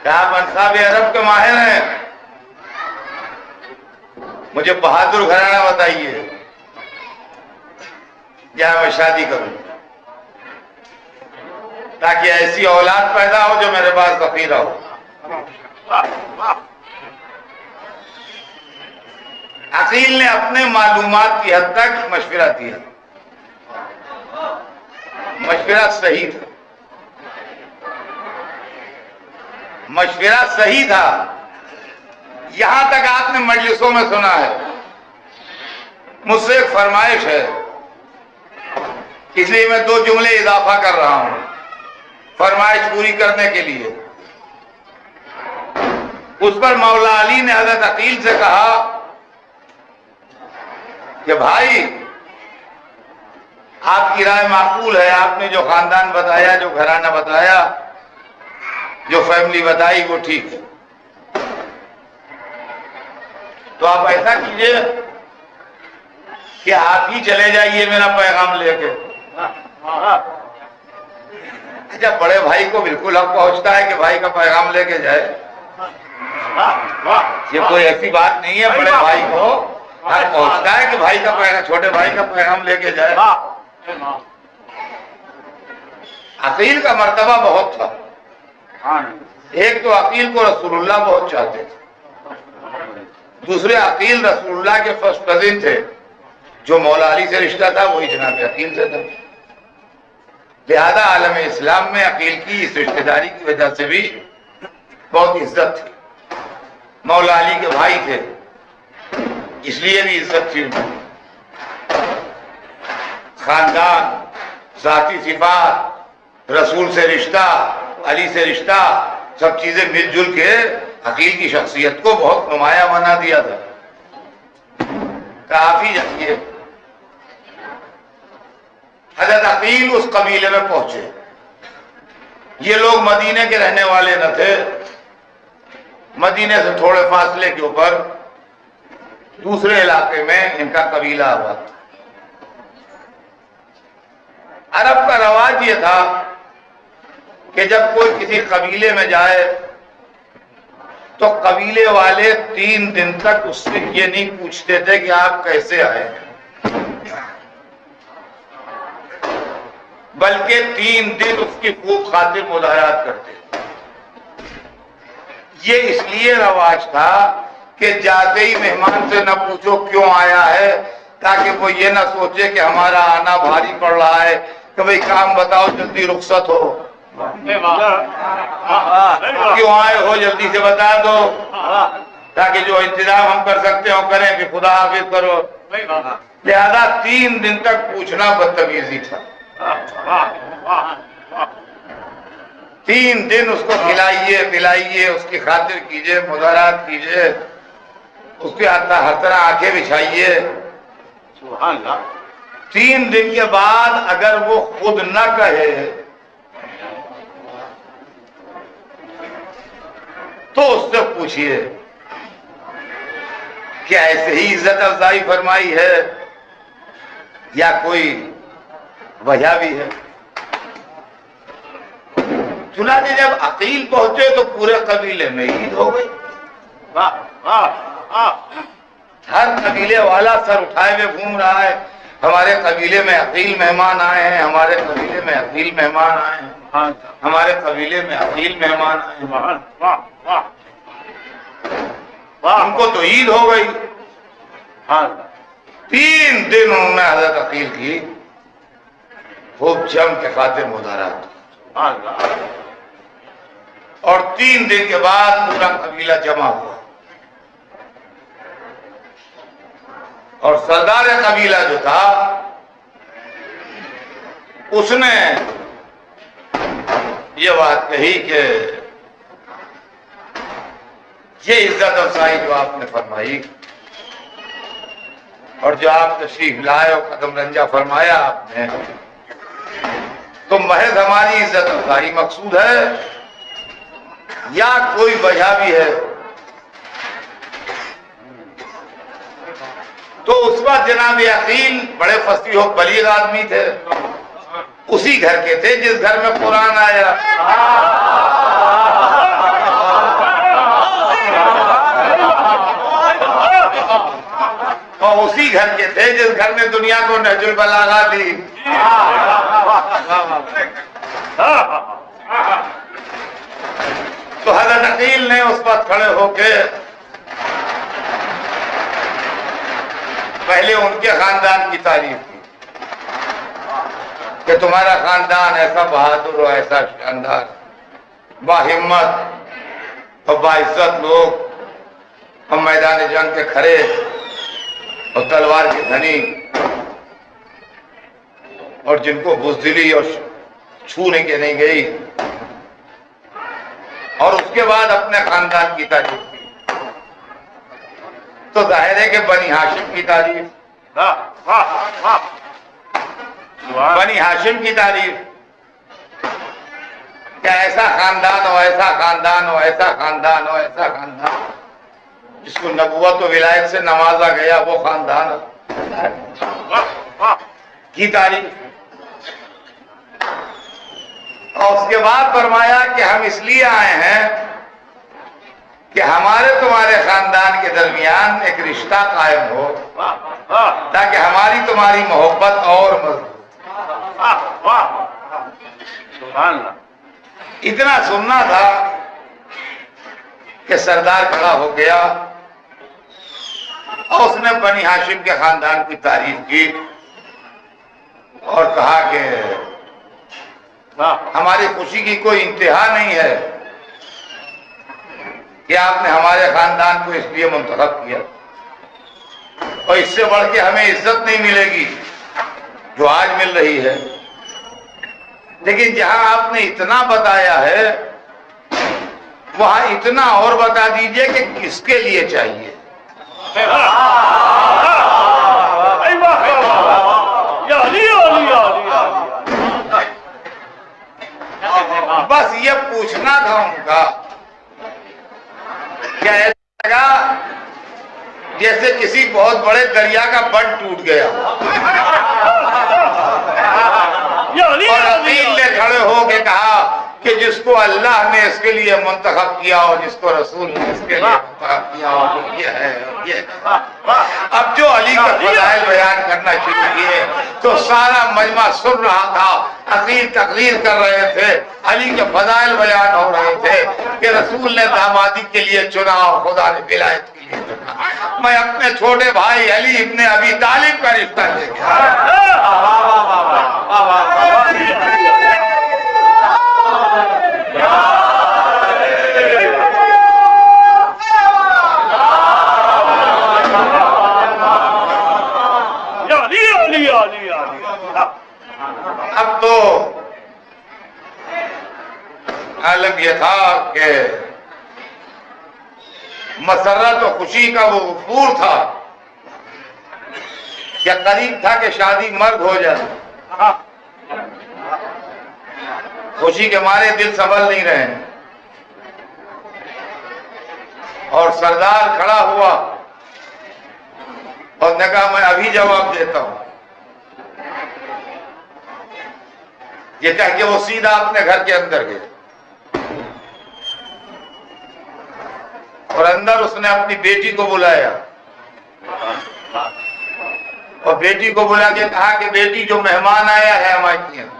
क्या आप अंसाब अरब के माहिर हैं? मुझे बहादुर घराना बताइए जहां मैं शादी करूं, ताकि ऐसी औलाद पैदा हो जो मेरे पास ज़ख़ीरा हो। अकील ने अपने मालूमात की हद तक मशवरा दिया। मशवरा सही था, मशवरा सही था। यहां तक आपने मजलिसों में सुना है। मुझसे एक फरमाइश है, इसलिए मैं 2 जुमले इजाफा कर रहा हूं फरमाइश पूरी करने के लिए। उस पर मौला अली ने हज़रत अकील से कहा कि भाई आपकी राय माकूल है, आपने जो खानदान बताया, जो घराना बताया, जो फैमिली बताई वो ठीक है, तो आप ऐसा कीजिए कि आप ही चले जाइए मेरा पैगाम लेके। अच्छा, बड़े भाई को बिल्कुल हक पहुंचता है कि भाई का पैगाम लेके जाए, ये कोई ऐसी बात नहीं है। बड़े भाई को हक पहुंचता है कि भाई का पैगाम, छोटे भाई का पैगाम लेके जाए। अकील का मर्तबा बहुत था। एक तो अकील को रसूलुल्लाह बहुत चाहते थे, दूसरे अकील रसूलुल्लाह के फर्स्ट कजिन थे। जो मौला अली से रिश्ता था वही जनाब अकील से था। लिहाजा आलम इस्लाम में अकील की इस रिश्तेदारी की वजह से भी बहुत इज्जत थी। मौला अली के भाई थे इसलिए भी इज्जत थी। खानदान, जाती सिफात, रसूल से रिश्ता, अली से रिश्ता, सब चीजें मिलजुल के अकील की शख्सियत को बहुत नुमाया बना दिया था। काफी जाइए, हजरत अकील उस कबीले में पहुंचे। ये लोग मदीने के रहने वाले न थे, मदीने से थोड़े फासले के ऊपर दूसरे इलाके में इनका कबीला आबाद। अरब का रवाज ये था कि जब कोई किसी कबीले में जाए तो कबीले वाले 3 दिन तक उससे ये नहीं पूछते थे कि आप कैसे आए, बल्कि 3 दिन उसकी खूब खातिर मुदाहरात करते। ये इसलिए रवाज था कि जाते ही मेहमान से न पूछो क्यों आया है, ताकि वो ये ना सोचे कि हमारा आना भारी पड़ रहा है, कि भाई काम बताओ जल्दी रुखसत हो, क्यों आए हो जल्दी से बता दो, ताकि जो इंतजाम हम कर सकते हो करें, कि खुदा हाफिज करो। लिहाजा 3 दिन तक पूछना बदतमीजी था। 3 दिन उसको खिलाइए पिलाइए, उसकी खातिर कीजिए, मुदारात कीजिए, उसके हर तरह आंखें बिछाइए। 3 दिन के बाद अगर वो खुद न कहे तो उससे पूछिए क्या ऐसे ही इज्जत अफजाई फरमाई है या कोई वजह भी है। चुनाचे जब अकील पहुंचे तो पूरे कबीले में ईद हो गई। हर कबीले वाला सर उठाए हुए घूम रहा है, हमारे कबीले में अकील मेहमान आए हैं, हमारे कबीले में अकील मेहमान आए हैं, हमारे कबीले में अकील मेहमान आए हैं। उनको तो ईद हो गई। 3 दिन उन्होंने हजरत अकील की खूब जम के खातिर मुदारात, और 3 दिन के बाद पूरा कबीला जमा हुआ और सरदार कबीला जो था उसने ये बात कही कि ये इज्जत अफजाई जो आपने फरमाई और जो आप तशरीफ लाए और कदम रंजा फरमाया आपने, तो महज हमारी इज्जत अफजाई मकसूद है या कोई वजह भी है। तो उस वक्त जनाब अकील बड़े फसीह और बलीग आदमी थे, उसी घर के थे जिस घर में कुरान आया, और उसी घर के थे जिस घर में दुनिया को नहजुल बलागा दी। तो हज़रत अकील ने उस वक्त खड़े होके पहले उनके खानदान की तारीफ की कि तुम्हारा खानदान ऐसा बहादुर और ऐसा शानदार, बाहिम्मत और बाइज्जत लोग, हम मैदान जंग के खड़े और तलवार की धनी, और जिनको बुज़दिली और छूने के नहीं गई, और उसके बाद अपने खानदान की तारीफ की। तो जाहिर है कि बनी हाशिम की तारीफ, वाह वाह वाह वाह। बनी हाशिम की तारीफ, क्या ऐसा खानदान हो, ऐसा खानदान हो, ऐसा खानदान हो, ऐसा खानदान जिसको नबुवत और विलायत से नवाजा गया, वो खानदान वाह वाह की तारीफ। और उसके बाद फरमाया कि हम इसलिए आए हैं कि हमारे तुम्हारे खानदान के दरमियान एक रिश्ता कायम हो, वाह वाह ताकि हमारी तुम्हारी मोहब्बत और मजबूत। वाह वाह सुभान अल्लाह। इतना सुनना था कि सरदार खड़ा हो गया और उसने बनी हाशिम के खानदान की तारीफ की और कहा कि वाह हमारी खुशी की कोई इंतहा नहीं है कि आपने हमारे खानदान को इसलिए मुंतखब किया, और इससे बढ़ के हमें इज्जत नहीं मिलेगी जो आज मिल रही है। लेकिन जहां आपने इतना बताया है, वहां इतना और बता दीजिए कि किसके लिए चाहिए। बस ये पूछना था उनका, क्या ऐसा लगा जैसे किसी बहुत बड़े दरिया का बंध टूट गया और अकील ने खड़े होके कहा कि जिसको अल्लाह ने इसके लिए मुंतखब किया और जिसको रसूल ने इसके लिए मुंतखब किया, और ये है और ये है। अब जो अली का फज़ाइल बयान करना शुरू किए तो सारा मजमा सुन रहा था, अकील तकरीर कर रहे थे, अली के फज़ाइल बयान हो रहे थे कि रसूल ने दामादी के लिए चुना और खुदा ने विलायत के लिए चुना। मैं अपने छोटे भाई अली इब्ने अबी तालिब का रिश्ता लेके अब तो आलम यह था कि मसरत और खुशी का वो गफूर था, क्या करीब था कि शादी मर्द हो जाए। खुशी के मारे दिल संभल नहीं रहे और सरदार खड़ा हुआ और ने कहा मैं अभी जवाब देता हूं। ये कह के वो सीधा अपने घर के अंदर गए और अंदर उसने अपनी बेटी को बुलाया और बेटी को बुला के कहा कि बेटी जो मेहमान आया है हमारे यहाँ,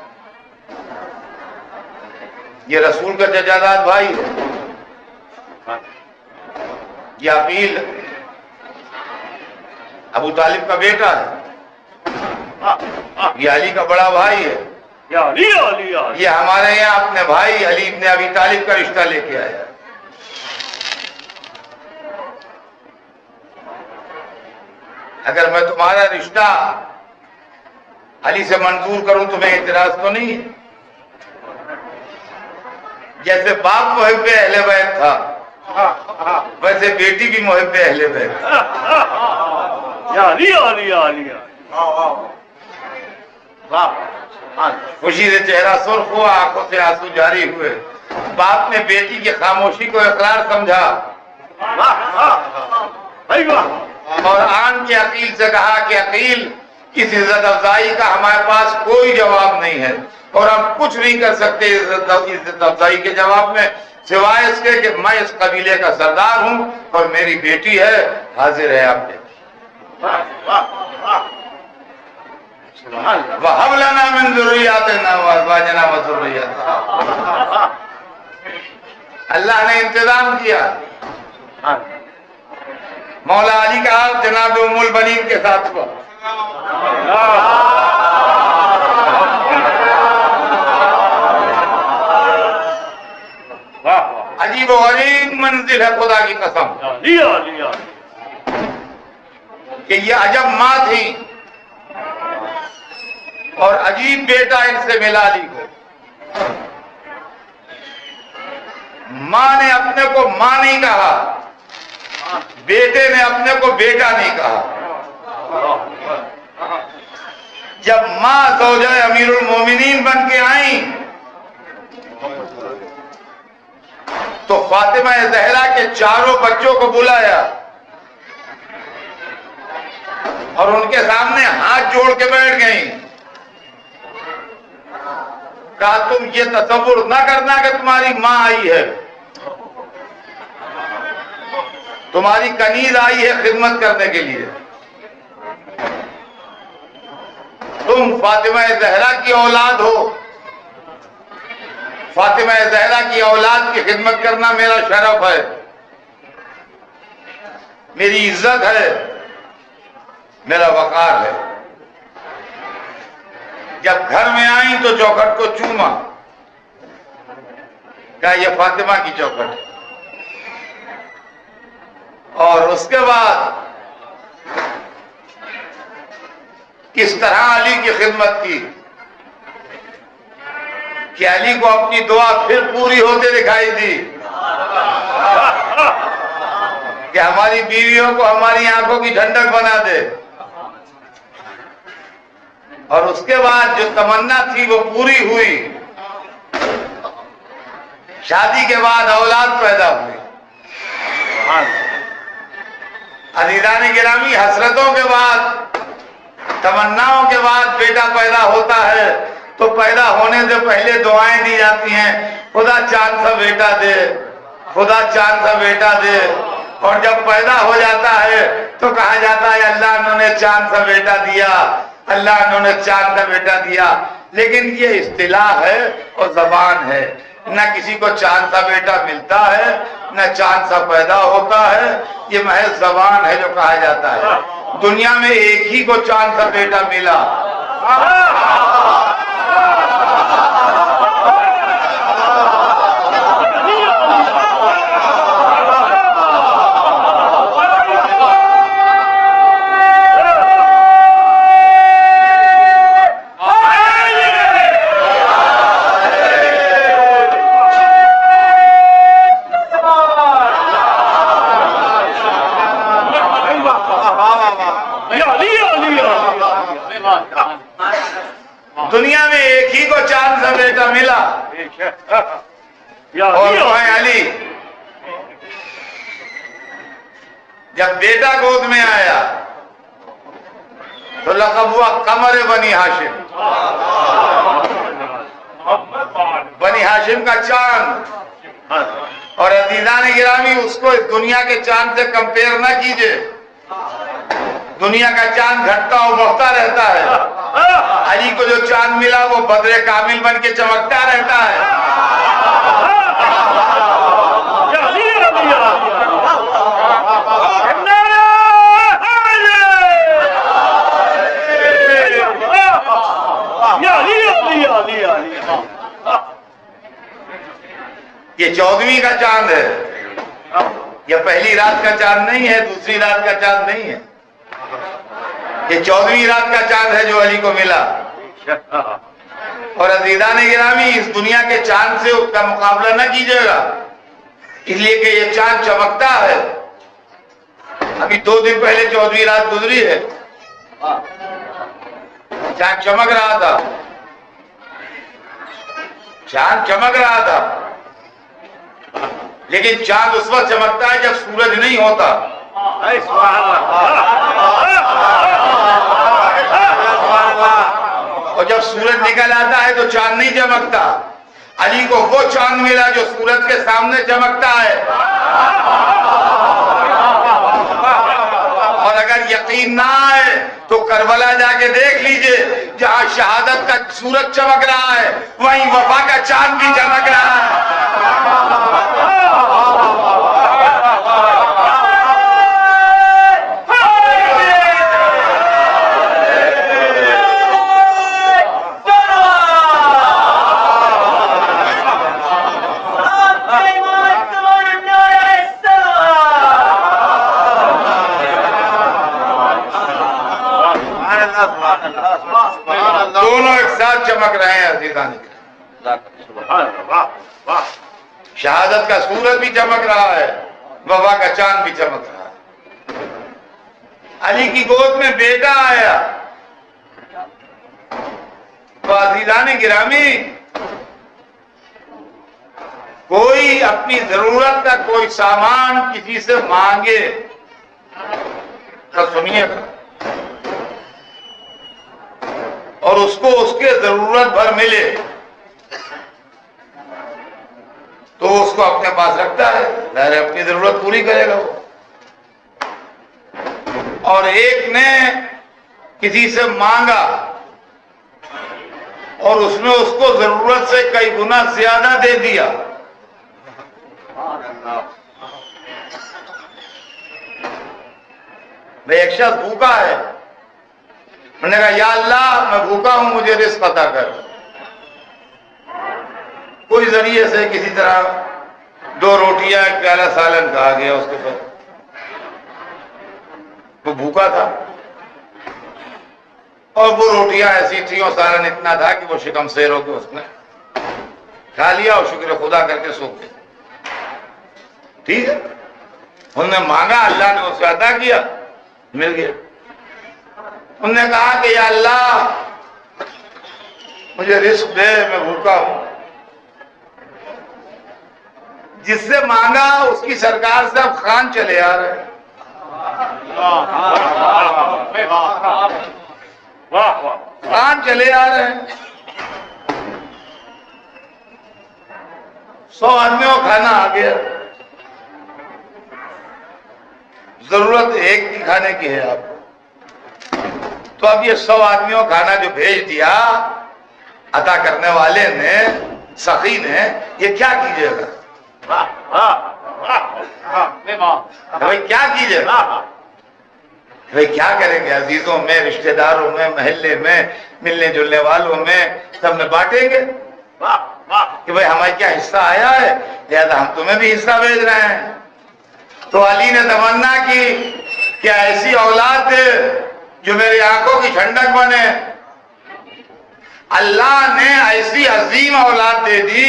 ये रसूल का जजादात भाई है, ये अकील अबू तालिब का बेटा है, ये अली का बड़ा भाई है, ये हमारे यहाँ अपने भाई अली इब्ने अबी तालिब का रिश्ता लेके आया। अगर मैं तुम्हारा रिश्ता अली से मंजूर करूं तुम्हें इतराज तो नहीं है? जैसे बाप मुहिब्बे अहले बैत था, वैसे बेटी भी मुहिब्बे अहले बैत था। खुशी से चेहरा सुर्ख हुआ, आंखों से आंसू जारी हुए। बाप ने बेटी की खामोशी को इकरार समझा और आन के अकील से कहा कि अकील, इस इज्जत अफजाई का हमारे पास कोई जवाब नहीं है और हम कुछ नहीं कर सकते इज्जत अफजाई के जवाब में, सिवाय इसके कि मैं इस कबीले का सरदार हूं और मेरी बेटी है, हाजिर है आपके। वहबलना मिन ज़ुर्रिय्यतिना व अज़वाजना व ज़ुर्रिय्यता। अल्लाह ने इंतजाम किया। मौला अली का जनाब उम्मुल बनीन के साथ हुआ। अजीब व गरीब मंजिल है, खुदा की कसम कि ये अजब माँ थी और अजीब बेटा इनसे मिला अली को। माँ ने अपने को माँ नहीं कहा, बेटे ने अपने को बेटा नहीं कहा। जब माँ ज़ौजा अमीरुल मोमिनीन बन के आई तो फातिमा ज़हरा के चारों बच्चों को बुलाया और उनके सामने हाथ जोड़ के बैठ गई। कहा तुम ये तसव्वुर ना करना कि तुम्हारी माँ आई है, तुम्हारी कनीज आई है खिदमत करने के लिए। तुम फातिमा ज़हरा की औलाद हो, फातिमा ज़हरा की औलाद की खिदमत करना मेरा शरफ है, मेरी इज्जत है, मेरा वकार है। जब घर में आई तो चौखट को चूमा, कहा यह फातिमा की चौखट है। और उसके बाद किस तरह अली की खिदमत की कि अली को अपनी दुआ फिर पूरी होते दिखाई दी कि हमारी बीवियों को हमारी आंखों की ठंडक बना दे। और उसके बाद जो तमन्ना थी वो पूरी हुई। शादी के बाद औलाद पैदा हुई। अज़ीज़ान गिरामी, हसरतों के बाद, तमन्नाओं के बाद बेटा पैदा होता है तो पैदा होने से पहले दुआएं दी जाती हैं, खुदा चांद सा बेटा दे, खुदा चांद सा बेटा दे। और जब पैदा हो जाता है तो कहा जाता है अल्लाह उन्होंने चांद सा बेटा दिया, अल्लाह उन्होंने चांद सा बेटा दिया। लेकिन ये इस्तिलाह है और जबान है, न किसी को चांद सा बेटा मिलता है न चांद सा पैदा होता है। ये महज जबान है जो कहा जाता है। दुनिया में एक ही को चांद सा बेटा मिला, दुनिया में एक ही को चांद सा बेटा मिला और वो है अली। जब बेटा गोद में आया तो लक़ब हुआ कमर बनी हाशिम, बनी हाशिम का चांद। और अज़ीज़ान गिरामी, उसको इस दुनिया के चांद से कंपेयर ना कीजिए। दुनिया का चांद घटता और बढ़ता रहता है। अली को जो चांद मिला वो बदरे कामिल बन के चमकता रहता है। ये 14वीं का चांद है, ये पहली रात का चांद नहीं है, दूसरी रात का चांद नहीं है। ये 14वीं रात का चांद है जो अली को मिला। और अज़ीज़ान गिरामी, इस दुनिया के चांद से उसका मुकाबला न कीजिएगा, इसलिए कि ये चांद चमकता है। अभी 2 दिन पहले 14वीं रात गुजरी है, चांद चमक रहा था, चांद चमक रहा था। लेकिन चांद उस वक्त चमकता है जब सूरज नहीं होता। और जब सूरज निकल आता है तो चांद नहीं चमकता। अली को वो चांद मिला जो सूरज के सामने चमकता है। और अगर यकीन ना आए तो करबला जाके देख लीजिए, जहां शहादत का सूरज चमक रहा है वहीं वफा का चांद भी चमक रहा है। दोनों एक साथ चमक रहे हैं अज़ीज़ान। शहादत का सूरज भी चमक रहा है, वफा का चांद भी चमक रहा है। अली की गोद में बेटा आया। तो अजीजान गिरामी, कोई अपनी जरूरत का कोई सामान किसी से मांगे तो सुनिए, और उसको उसके जरूरत भर मिले तो उसको अपने पास रखता है, जाहिर अपनी जरूरत पूरी करेगा वो। और एक ने किसी से मांगा और उसने उसको जरूरत से कई गुना ज्यादा दे दिया। भाई एक शख्स भूखा है, मैंने कहा या अल्लाह मैं भूखा हूं, मुझे रिस्क अता कर। कोई जरिए से किसी तरह 2 रोटियां एक प्याला सालन कहा गया उसके पास। वो भूखा था और वो रोटियां ऐसी थी और सालन इतना था कि वो शिकम शेर होकर उसने खा लिया और शुक्र खुदा करके सो गया। ठीक है, उन्होंने मांगा, अल्लाह ने उसे अदा किया, मिल गया। उन्होंने कहा कि या अल्लाह मुझे रिस्क दे, मैं भूखा हूं। जिससे मांगा उसकी सरकार से अब खान चले आ रहे हैं। खान चले आ रहे हैं। 100 आदमियों का खाना आ गया, जरूरत एक की खाने की है आपको। तो अब ये 100 आदमियों का खाना जो भेज दिया अता करने वाले ने, सखी ने, ये क्या कीजिएगा? भाई क्या कीजिएगा? भाई क्या करेंगे? अजीजों में, रिश्तेदारों में, महल्ले में, मिलने जुलने वालों में, सब में बांटेंगे कि भाई हमारे क्या हिस्सा आया है, लिहाजा हम तुम्हें भी हिस्सा भेज रहे हैं। तो अली ने तमन्ना की कि ऐसी औलाद जो मेरी आंखों की ठंडक बने। अल्लाह ने ऐसी अजीम औलाद दे दी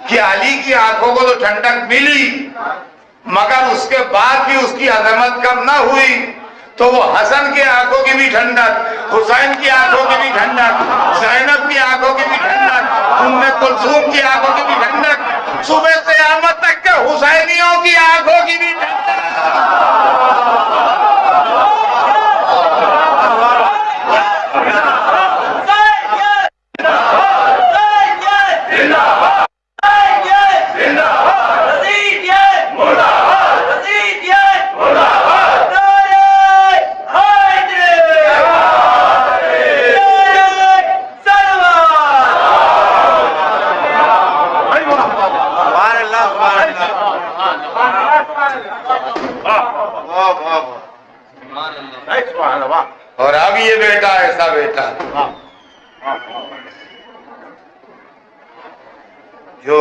कि अली की आंखों को तो ठंडक मिली, मगर उसके बाद भी उसकी अजमत कम ना हुई। तो वो हसन की आंखों की भी ठंडक, हुसैन की आंखों की भी ठंडक, ज़ैनब की आंखों की भी ठंडक, उम्मे कुलसूम की आंखों की भी ठंडक, सुबह से क़यामत तक के हुसैनियों की आंखों की भी ठंडक। और अब ये बेटा ऐसा बेटा जो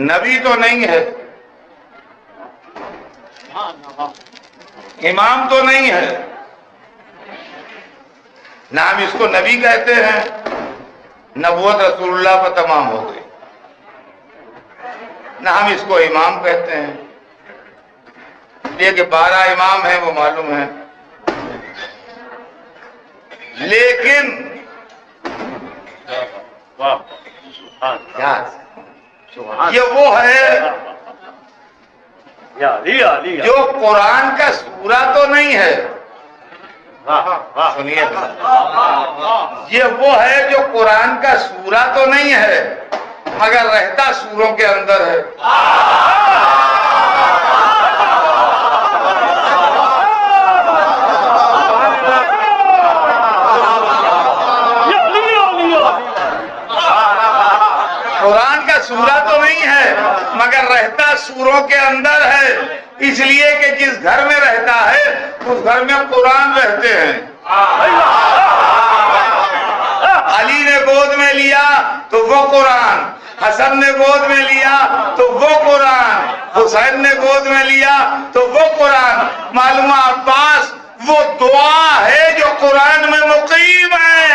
नबी तो नहीं है, इमाम तो नहीं है, ना हम इसको नबी कहते हैं, नबूवत रसूलुल्लाह पर तमाम हो गई, ना हम इसको इमाम कहते हैं। इसलिए कि 12 इमाम हैं वो मालूम है, लेकिन ये वो है जो कुरान का सूरा तो नहीं है। सुनिए, ये वो है जो कुरान का सूरा तो नहीं है, मगर रहता सूरों के अंदर है। कुरान का सूरा तो नहीं है, मगर रहता सूरों के अंदर है। इसलिए कि जिस घर में रहता है उस घर में कुरान रहते हैं। अली ने गोद में लिया तो वो कुरान, हसन ने गोद में लिया तो वो कुरान, हुसैन ने गोद में लिया तो वो कुरान। मालूम अब्बास वो दुआ है जो कुरान में मुकीम है।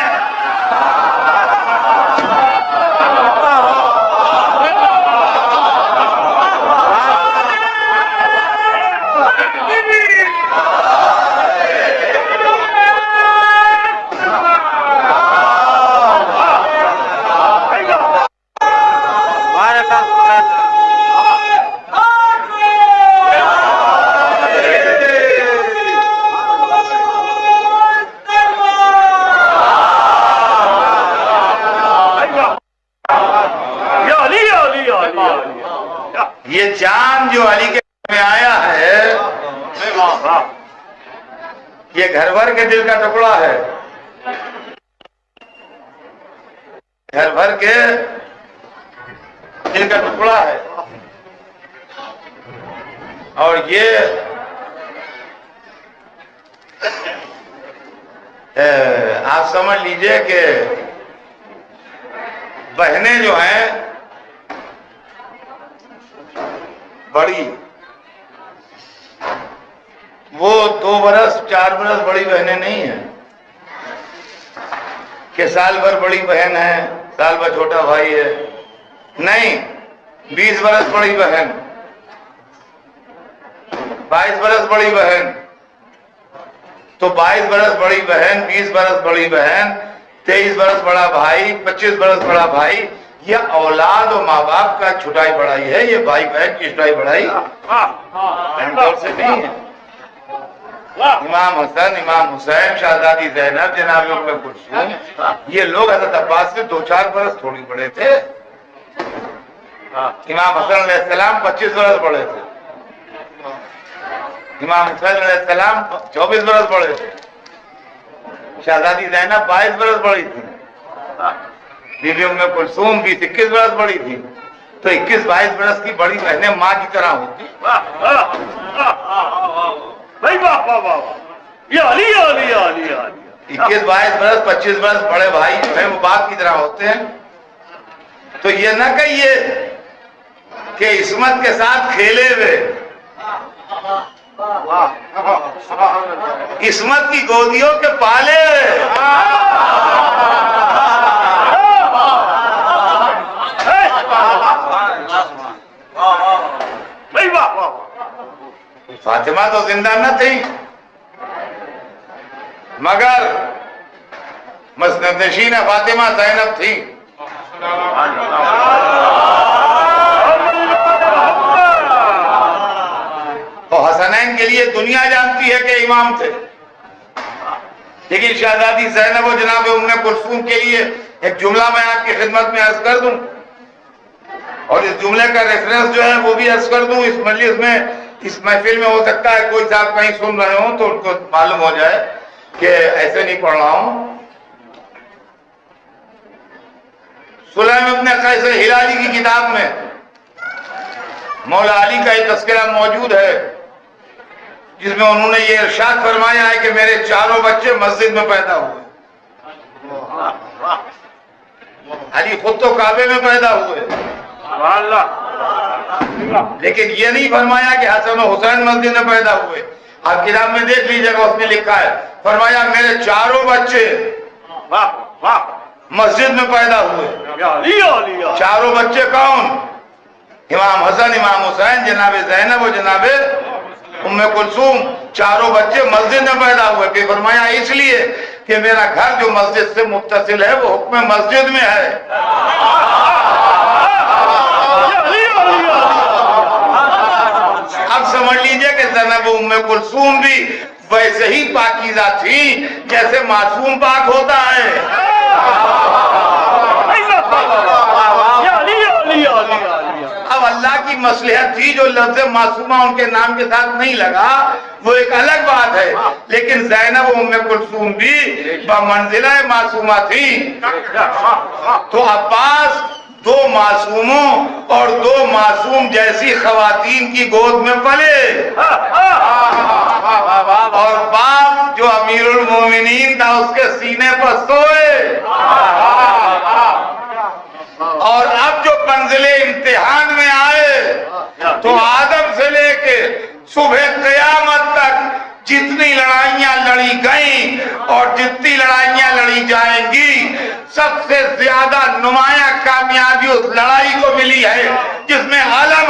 अली के में आया है, वाह वाह ये घर भर के दिल का टुकड़ा है, घर भर के दिल का टुकड़ा है। और ये आप समझ लीजिए कि बहनें जो हैं बड़ी, वो 2 बरस 4 बरस बड़ी बहनें नहीं है कि साल भर बड़ी बहन है, साल भर छोटा भाई है, नहीं, 20 बरस बड़ी बहन, 22 बरस बड़ी बहन, तो 22 बरस बड़ी बहन, 20 बरस बड़ी बहन, 23 बरस बड़ा भाई, 25 बरस बड़ा भाई, यह औलाद और माँ बाप का छुटाई बढ़ाई है, ये भाई बहन की छुटाई बढ़ाई आमतौर से नहीं है। इमाम हसन, इमाम हुसैन, शहजादी ज़ैनब, जनाब उम्मे कुलसूम, ये लोग हज़रत अब्बास से 2-4 बरस थोड़ी बड़े थे। इमाम हसन अलैहिस्सलाम 25 बरस बड़े थे, इमाम हुसैन अलैहिस्सलाम 24 बरस बड़े थे, शहजादी ज़ैनब 22 बरस बड़ी थी, बीबी उम्मे कुलसूम 20-21 बरस बड़ी थी। तो 21-22 बरस की बड़ी बहनें माँ की तरह होती। भाई वाह वाह वाह, ये अली अली अली अली 21-22 बरस, 25 बरस बड़े भाई जो है वो बाप की तरह होते हैं। तो ये न कहिए कि इस्मत के साथ खेले हुए, इस्मत की गोदियों के पाले भाई वाह वाह। फातिमा तो जिंदा न थी, मगर मसनद नशीन फातिमा ज़ैनब थी। तो हसनैन के लिए दुनिया जानती है कि इमाम थे, लेकिन शहजादी ज़ैनब और जनाब उम्मे कुलसूम के लिए एक जुमला मैं आपकी खिदमत में अर्ज कर दूं, और इस जुमले का रेफरेंस जो है वो भी अर्ज कर दूं। इस मजलिस में, इस महफिल में हो सकता है कोई साहब कहीं सुन रहे हो तो उनको मालूम हो जाए कि ऐसे नहीं पढ़ रहा हूं। सुलैम इब्न कैस हिलाली की किताब में मौला अली का एक तस्करा मौजूद है, जिसमें उन्होंने ये इरशाद फरमाया है कि मेरे 4 बच्चे मस्जिद में पैदा हुए। अली खुद तो काबे में पैदा हुए, लेकिन ये नहीं फरमाया कि हसन और हुसैन मस्जिद में पैदा हुए। आप किताब में देख लीजिएगा, उसमें लिखा है, फरमाया मेरे 4 बच्चे मस्जिद में पैदा हुए। 4 बच्चे कौन? इमाम हसन, इमाम हुसैन, जनाब ज़ैनब और जनाब उम्मे कुलसूम, 4 बच्चे मस्जिद में पैदा हुए। फिर फरमाया इसलिए कि मेरा घर जो मस्जिद से मुत्तसिल है वो हुक्म मस्जिद में है। अब समझ लीजिए कि ज़ैनब उम्मे कुलसूम भी वैसे ही पाकीज़ा थी जैसे मासूम पाक होता है। अब अल्लाह की मसलहत थी, जो लफ्ज़ मासूमा उनके नाम के साथ नहीं लगा वो एक अलग बात है, लेकिन ज़ैनब उम्मे कुलसूम भी बमंज़िला मासूमा थी। तो अब्बास 2 मासूमों और 2 मासूम जैसी खवातीन की गोद में पले, और बाप जो अमीरुल मोमिनीन था उसके सीने पर सोए। और अब जो मंजिले इम्तिहान में आए तो आदम से लेके सुबह क़यामत तक जितनी लड़ाइयां लड़ी गई और जितनी लड़ाइयां लड़ी जाएंगी, सबसे ज्यादा नुमाया कामयाबी उस लड़ाई को मिली है जिसमें आलम